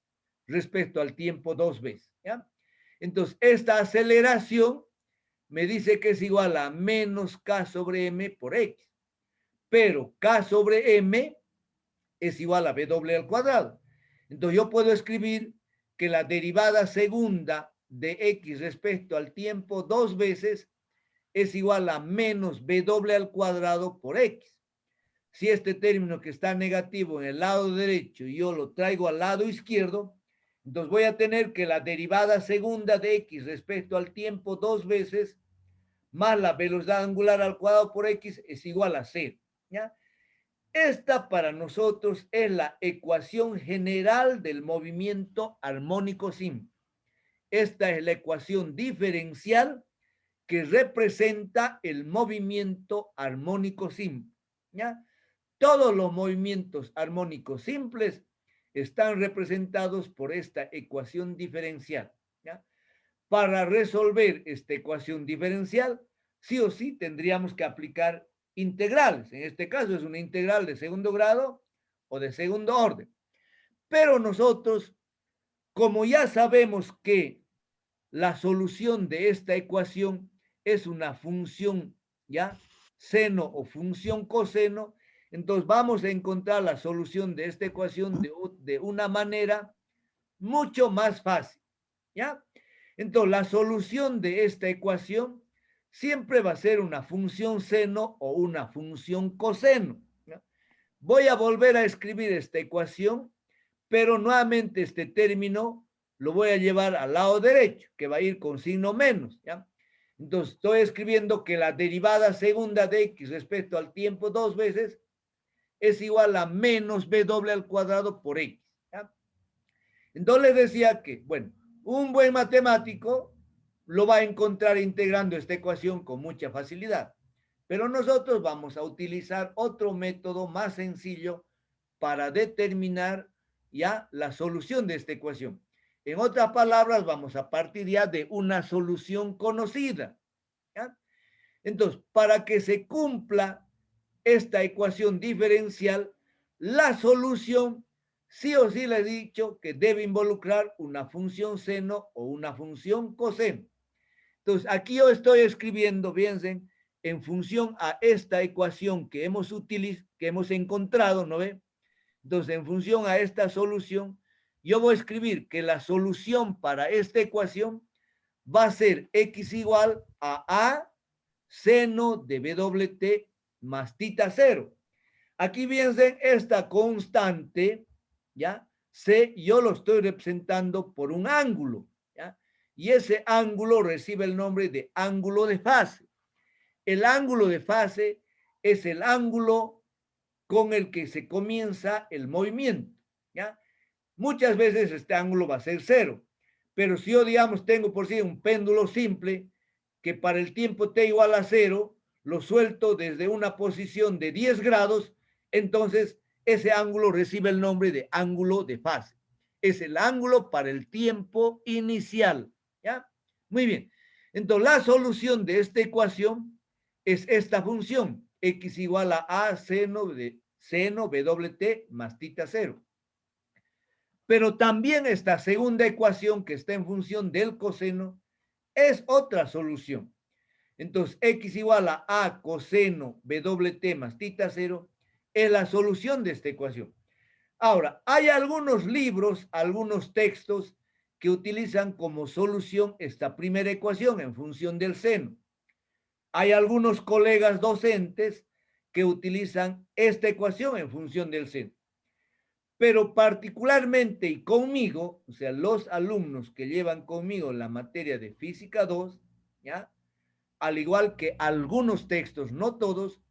respecto al tiempo dos veces. ¿Ya? Entonces, esta aceleración me dice que es igual a menos K sobre M por X. Pero K sobre M es igual a W al cuadrado. Entonces, yo puedo escribir que la derivada segunda de X respecto al tiempo dos veces es igual a menos b doble al cuadrado por x. Si este término que está negativo en el lado derecho yo lo traigo al lado izquierdo, entonces voy a tener que la derivada segunda de x respecto al tiempo dos veces más la velocidad angular al cuadrado por x es igual a 0. ¿Ya? Esta para nosotros es la ecuación general del movimiento armónico simple. Esta es la ecuación diferencial que representa el movimiento armónico simple. ¿Ya? Todos los movimientos armónicos simples están representados por esta ecuación diferencial. ¿Ya? Para resolver esta ecuación diferencial, sí o sí tendríamos que aplicar integrales. En este caso es una integral de segundo grado o de segundo orden. Pero nosotros, como ya sabemos que la solución de esta ecuación es una función, ¿ya? Seno o función coseno, entonces vamos a encontrar la solución de esta ecuación de una manera mucho más fácil, ¿ya? Entonces, la solución de esta ecuación siempre va a ser una función seno o una función coseno, ¿ya? Voy a volver a escribir esta ecuación, pero nuevamente este término lo voy a llevar al lado derecho, que va a ir con signo menos, ¿ya? Entonces, estoy escribiendo que la derivada segunda de x respecto al tiempo dos veces es igual a menos b doble al cuadrado por x, ¿ya? Entonces les decía que, bueno, un buen matemático lo va a encontrar integrando esta ecuación con mucha facilidad. Pero nosotros vamos a utilizar otro método más sencillo para determinar ya la solución de esta ecuación. En otras palabras, vamos a partir ya de una solución conocida, ¿ya? Entonces, para que se cumpla esta ecuación diferencial, la solución sí o sí le he dicho que debe involucrar una función seno o una función coseno. Entonces, aquí yo estoy escribiendo, fíjense, en función a esta ecuación que hemos encontrado, ¿no ve? Entonces, en función a esta solución, yo voy a escribir que la solución para esta ecuación va a ser x igual a seno de BWT más tita cero. Aquí fíjense, esta constante, ¿ya? C, yo lo estoy representando por un ángulo, ¿ya? Y ese ángulo recibe el nombre de ángulo de fase. El ángulo de fase es el ángulo con el que se comienza el movimiento, ¿ya? Muchas veces este ángulo va a ser cero, pero si yo, digamos, tengo por sí un péndulo simple que para el tiempo t igual a cero, lo suelto desde una posición de 10 grados, entonces ese ángulo recibe el nombre de ángulo de fase. Es el ángulo para el tiempo inicial, ¿ya? Muy bien. Entonces, la solución de esta ecuación es esta función, x igual a seno BWT más tita cero. Pero también esta segunda ecuación que está en función del coseno es otra solución. Entonces, x igual a coseno BWT más tita cero es la solución de esta ecuación. Ahora, hay algunos libros, algunos textos que utilizan como solución esta primera ecuación en función del seno. Hay algunos colegas docentes que utilizan esta ecuación en función del seno. Pero particularmente y conmigo, o sea, los alumnos que llevan conmigo la materia de física 2, ¿ya? Al igual que algunos textos, no todos,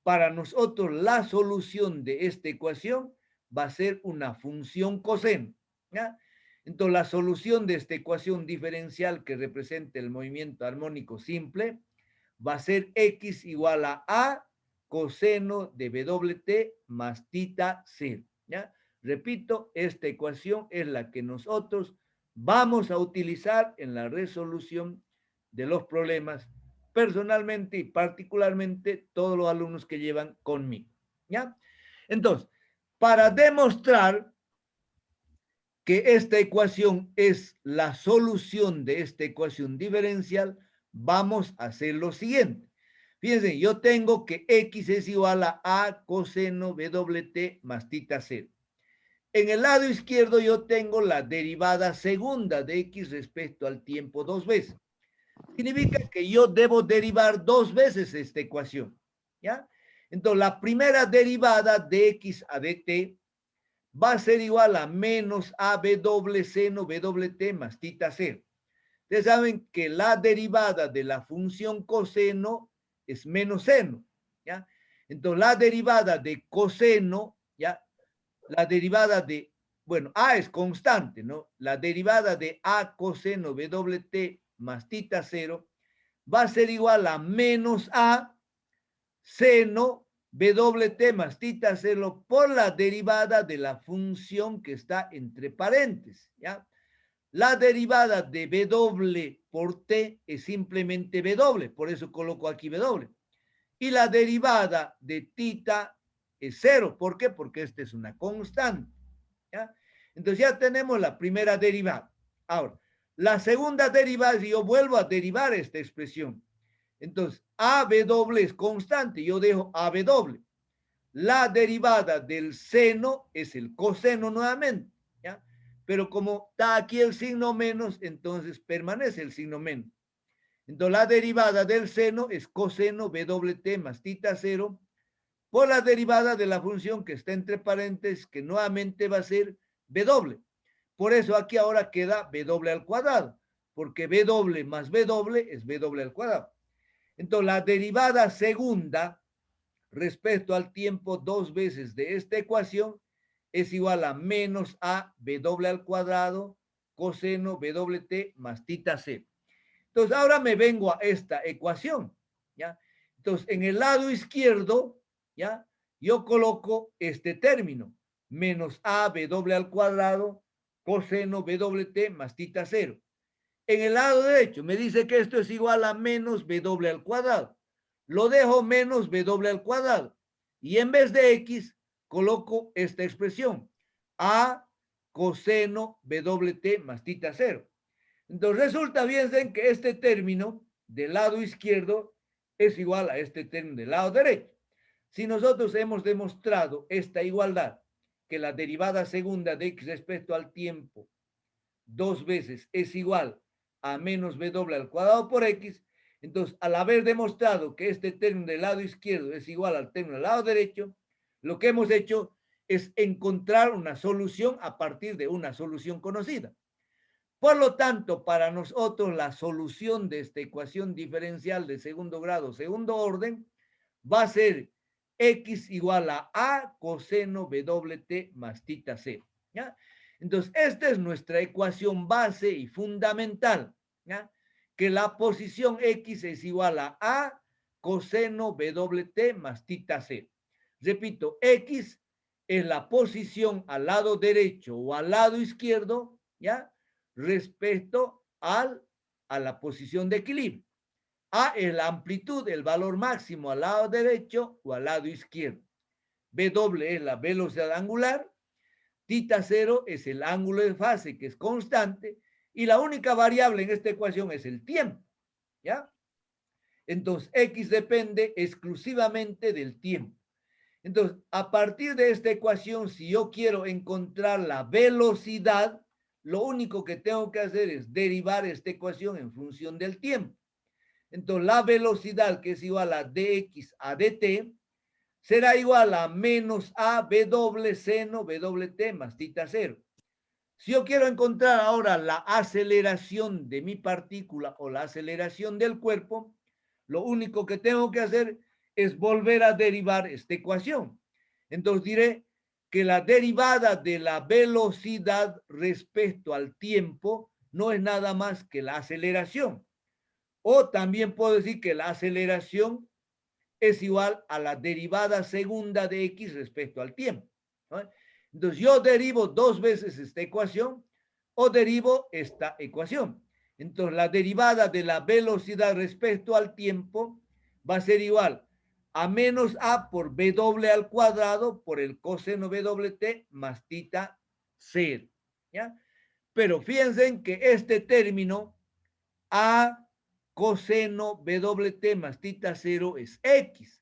para nosotros la solución de esta ecuación va a ser una función coseno, ¿ya? Entonces, la solución de esta ecuación diferencial que representa el movimiento armónico simple va a ser x igual a coseno de BWT más tita cero, ¿ya? Repito, esta ecuación es la que nosotros vamos a utilizar en la resolución de los problemas personalmente y particularmente todos los alumnos que llevan conmigo, ¿ya? Entonces, para demostrar que esta ecuación es la solución de esta ecuación diferencial, vamos a hacer lo siguiente. Fíjense, yo tengo que x es igual a coseno BWT más tita cero. En el lado izquierdo yo tengo la derivada segunda de x respecto al tiempo dos veces. Significa que yo debo derivar dos veces esta ecuación, ¿ya? Entonces, la primera derivada de x a dt va a ser igual a menos a b doble seno b doble t más tita cero. Ustedes saben que la derivada de la función coseno es menos seno, ¿ya? Entonces, la derivada de coseno, ¿ya? La derivada de, bueno, a es constante, ¿no? La derivada de a coseno b doble t más tita cero va a ser igual a menos a seno b doble t más tita cero por la derivada de la función que está entre paréntesis, ¿ya? La derivada de w por t es simplemente w, por eso coloco aquí w. Y la derivada de tita es cero. ¿Por qué? Porque esta es una constante, ¿ya? Entonces ya tenemos la primera derivada. Ahora, la segunda derivada, si yo vuelvo a derivar esta expresión, entonces AW es constante, yo dejo AW. La derivada del seno es el coseno nuevamente, ¿ya? Pero como está aquí el signo menos, entonces permanece el signo menos. Entonces la derivada del seno es coseno BWT más tita cero por la derivada de la función que está entre paréntesis, que nuevamente va a ser W. Por eso aquí ahora queda W al cuadrado, porque W más W es W al cuadrado. Entonces la derivada segunda respecto al tiempo dos veces de esta ecuación es igual a menos a W al cuadrado coseno BWT más tita C. Entonces ahora me vengo a esta ecuación, ¿ya? Entonces en el lado izquierdo, ¿ya? Yo coloco este término, menos a W al cuadrado coseno BWT más tita cero. En el lado derecho me dice que esto es igual a menos W al cuadrado. Lo dejo menos W al cuadrado. Y en vez de X, coloco esta expresión. A coseno BWT más tita cero. Entonces resulta bien que este término del lado izquierdo es igual a este término del lado derecho. Si nosotros hemos demostrado esta igualdad, que la derivada segunda de X respecto al tiempo dos veces es igual a menos W al cuadrado por X, entonces al haber demostrado que este término del lado izquierdo es igual al término del lado derecho, lo que hemos hecho es encontrar una solución a partir de una solución conocida. Por lo tanto, para nosotros la solución de esta ecuación diferencial de segundo grado, segundo orden, va a ser X igual a coseno BWT más tita C, ¿ya? Entonces, esta es nuestra ecuación base y fundamental, ¿ya? Que la posición X es igual a coseno BWT más tita C. Repito, X es la posición al lado derecho o al lado izquierdo, ¿ya? Respecto a la posición de equilibrio. A es la amplitud, el valor máximo al lado derecho o al lado izquierdo. W es la velocidad angular. Tita cero es el ángulo de fase que es constante. Y la única variable en esta ecuación es el tiempo, ¿ya? Entonces, X depende exclusivamente del tiempo. Entonces, a partir de esta ecuación, si yo quiero encontrar la velocidad, lo único que tengo que hacer es derivar esta ecuación en función del tiempo. Entonces, la velocidad, que es igual a dx a dt, será igual a menos a w seno wt más tita cero. Si yo quiero encontrar ahora la aceleración de mi partícula o la aceleración del cuerpo, lo único que tengo que hacer es volver a derivar esta ecuación. Entonces diré que la derivada de la velocidad respecto al tiempo no es nada más que la aceleración. O también puedo decir que la aceleración es igual a la derivada segunda de X respecto al tiempo, ¿no? Entonces yo derivo dos veces esta ecuación o derivo esta ecuación. Entonces la derivada de la velocidad respecto al tiempo va a ser igual a menos a por W al cuadrado por el coseno WT más tita cero, ¿ya? Pero fíjense en que este término a coseno BWT más tita cero es X.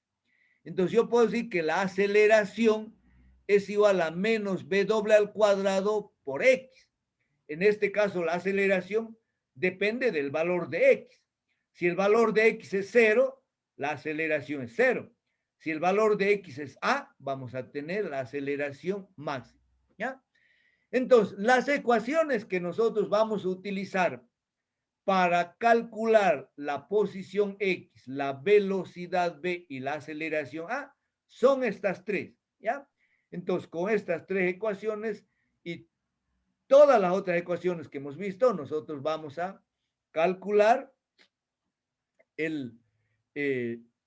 Entonces yo puedo decir que la aceleración es igual a menos W al cuadrado por X. En este caso la aceleración depende del valor de X. Si el valor de x es 0, la aceleración es 0. Si el valor de x es a, vamos a tener la aceleración máxima, ¿ya? Entonces, las ecuaciones que nosotros vamos a utilizar para calcular la posición x, la velocidad v y la aceleración a, son estas tres, ¿ya? Entonces, con estas tres ecuaciones y todas las otras ecuaciones que hemos visto, nosotros vamos a calcular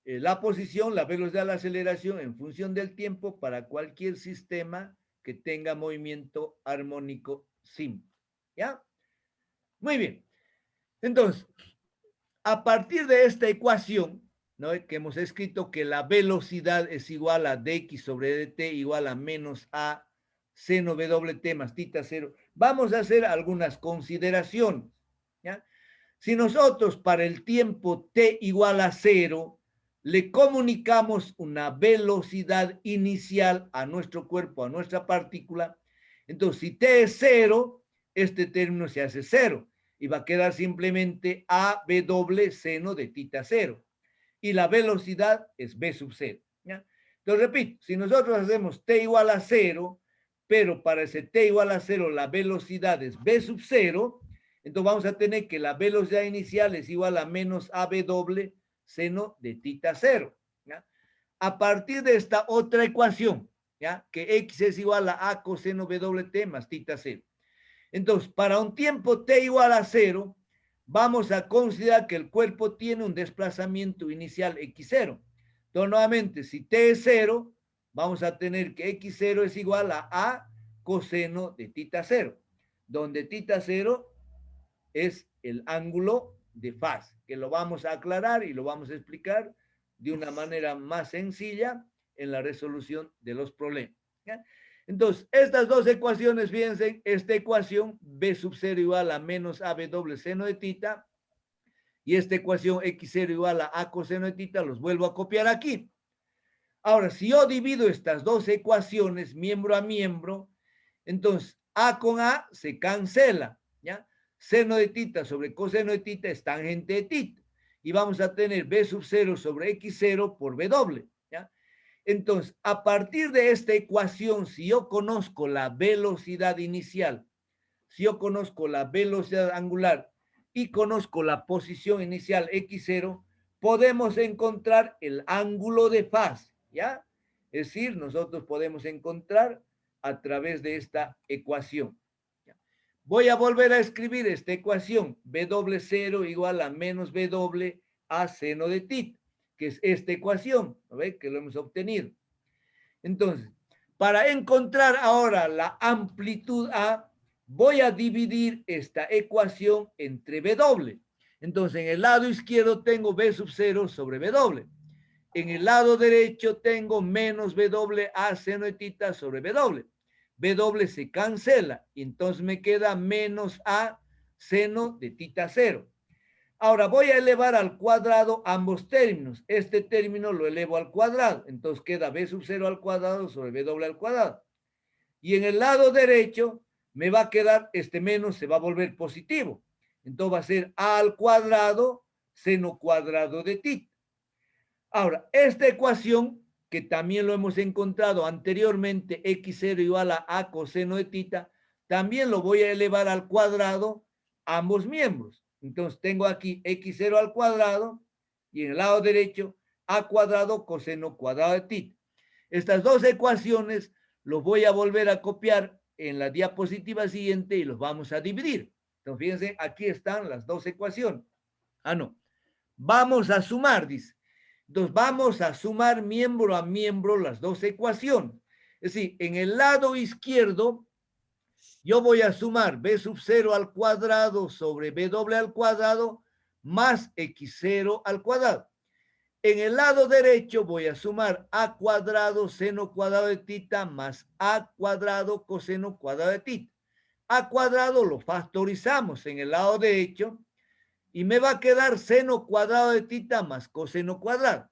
la posición, la velocidad, la aceleración en función del tiempo para cualquier sistema que tenga movimiento armónico simple, ¿ya? Muy bien. Entonces, a partir de esta ecuación, ¿no?, que hemos escrito que la velocidad es igual a dx sobre dt igual a menos a seno wt más tita 0, vamos a hacer algunas consideraciones, ¿ya? Si nosotros para el tiempo t igual a 0 le comunicamos una velocidad inicial a nuestro cuerpo, a nuestra partícula, entonces si t es 0, este término se hace 0 y va a quedar simplemente a b doble seno de tita 0. Y la velocidad es b sub 0, ¿ya? Entonces repito, si nosotros hacemos t igual a 0, pero para ese t igual a 0 la velocidad es b sub 0, entonces vamos a tener que la velocidad inicial es igual a menos AB doble seno de tita 0, ¿ya? A partir de esta otra ecuación, ¿ya?, que x es igual a coseno wt más tita 0. Entonces, para un tiempo t igual a 0, vamos a considerar que el cuerpo tiene un desplazamiento inicial x0. Entonces, nuevamente, si t es 0, vamos a tener que x0 es igual a coseno de tita 0, donde tita 0 es el ángulo de fase, que lo vamos a aclarar y lo vamos a explicar de una manera más sencilla en la resolución de los problemas, ¿ya? Entonces, estas dos ecuaciones, fíjense, esta ecuación b sub 0 igual a menos ab doble seno de tita y esta ecuación x0 igual a coseno de tita, los vuelvo a copiar aquí. Ahora, si yo divido estas dos ecuaciones miembro a miembro, entonces a con a se cancela, ¿ya? Seno de tita sobre coseno de tita es tangente de tita. Y vamos a tener b sub 0 sobre x0 por b doble, ¿ya? Entonces, a partir de esta ecuación, si yo conozco la velocidad inicial, si yo conozco la velocidad angular y conozco la posición inicial x0, podemos encontrar el ángulo de fase, ¿ya? Es decir, nosotros podemos encontrar a través de esta ecuación. Voy a volver a escribir esta ecuación, b doble 0 igual a menos b doble a seno de tita, que es esta ecuación, ¿no ve? Que lo hemos obtenido. Entonces, para encontrar ahora la amplitud A, voy a dividir esta ecuación entre b doble. Entonces, en el lado izquierdo tengo b sub 0 sobre b doble. En el lado derecho tengo menos b doble a seno de tita sobre b doble. B doble se cancela y entonces me queda menos a seno de tita 0. Ahora voy a elevar al cuadrado ambos términos. Este término lo elevo al cuadrado. Entonces queda b sub 0 al cuadrado sobre b doble al cuadrado. Y en el lado derecho me va a quedar, este menos se va a volver positivo. Entonces va a ser a al cuadrado seno cuadrado de tita. Ahora, esta ecuación, que también lo hemos encontrado anteriormente, x0 igual a coseno de tita, también lo voy a elevar al cuadrado ambos miembros. Entonces tengo aquí x0 al cuadrado y en el lado derecho a cuadrado coseno cuadrado de tita. Estas dos ecuaciones los voy a volver a copiar en la diapositiva siguiente y los vamos a dividir. Entonces fíjense, aquí están las dos ecuaciones. No. Vamos a sumar, dice. Entonces vamos a sumar miembro a miembro las dos ecuaciones. Es decir, en el lado izquierdo yo voy a sumar b sub 0 al cuadrado sobre b doble al cuadrado más x0 al cuadrado. En el lado derecho voy a sumar a cuadrado seno cuadrado de tita más a cuadrado coseno cuadrado de tita. A cuadrado lo factorizamos en el lado derecho y me va a quedar seno cuadrado de tita más coseno cuadrado.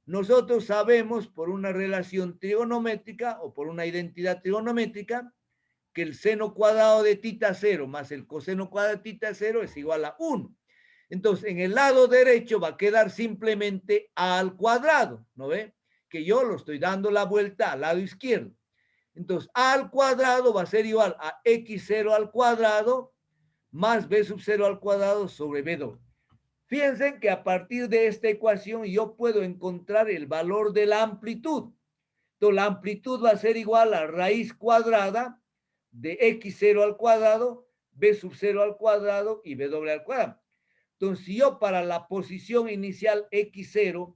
Nosotros sabemos por una relación trigonométrica o por una identidad trigonométrica que el seno cuadrado de tita 0 más el coseno cuadrado de tita 0 es igual a 1. Entonces, en el lado derecho va a quedar simplemente a al cuadrado, ¿no ve? Que yo lo estoy dando la vuelta al lado izquierdo. Entonces, a al cuadrado va a ser igual a x0 al cuadrado más b sub 0 al cuadrado sobre b doble. Fíjense que a partir de esta ecuación yo puedo encontrar el valor de la amplitud. Entonces, la amplitud va a ser igual a raíz cuadrada de x0 al cuadrado, b sub 0 al cuadrado y b doble al cuadrado. Entonces, si yo para la posición inicial x0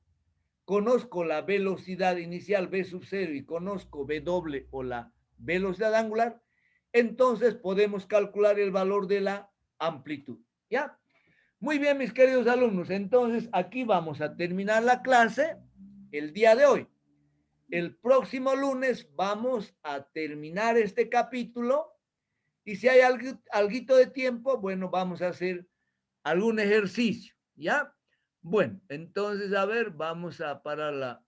conozco la velocidad inicial b sub 0 y conozco b doble o la velocidad angular, entonces podemos calcular el valor de la amplitud. ¿Ya? Muy bien, mis queridos alumnos. Entonces, aquí vamos a terminar la clase el día de hoy. El próximo lunes vamos a terminar este capítulo y si hay algo de tiempo, bueno, vamos a hacer algún ejercicio, ¿ya? Bueno, entonces, a ver, vamos a parar la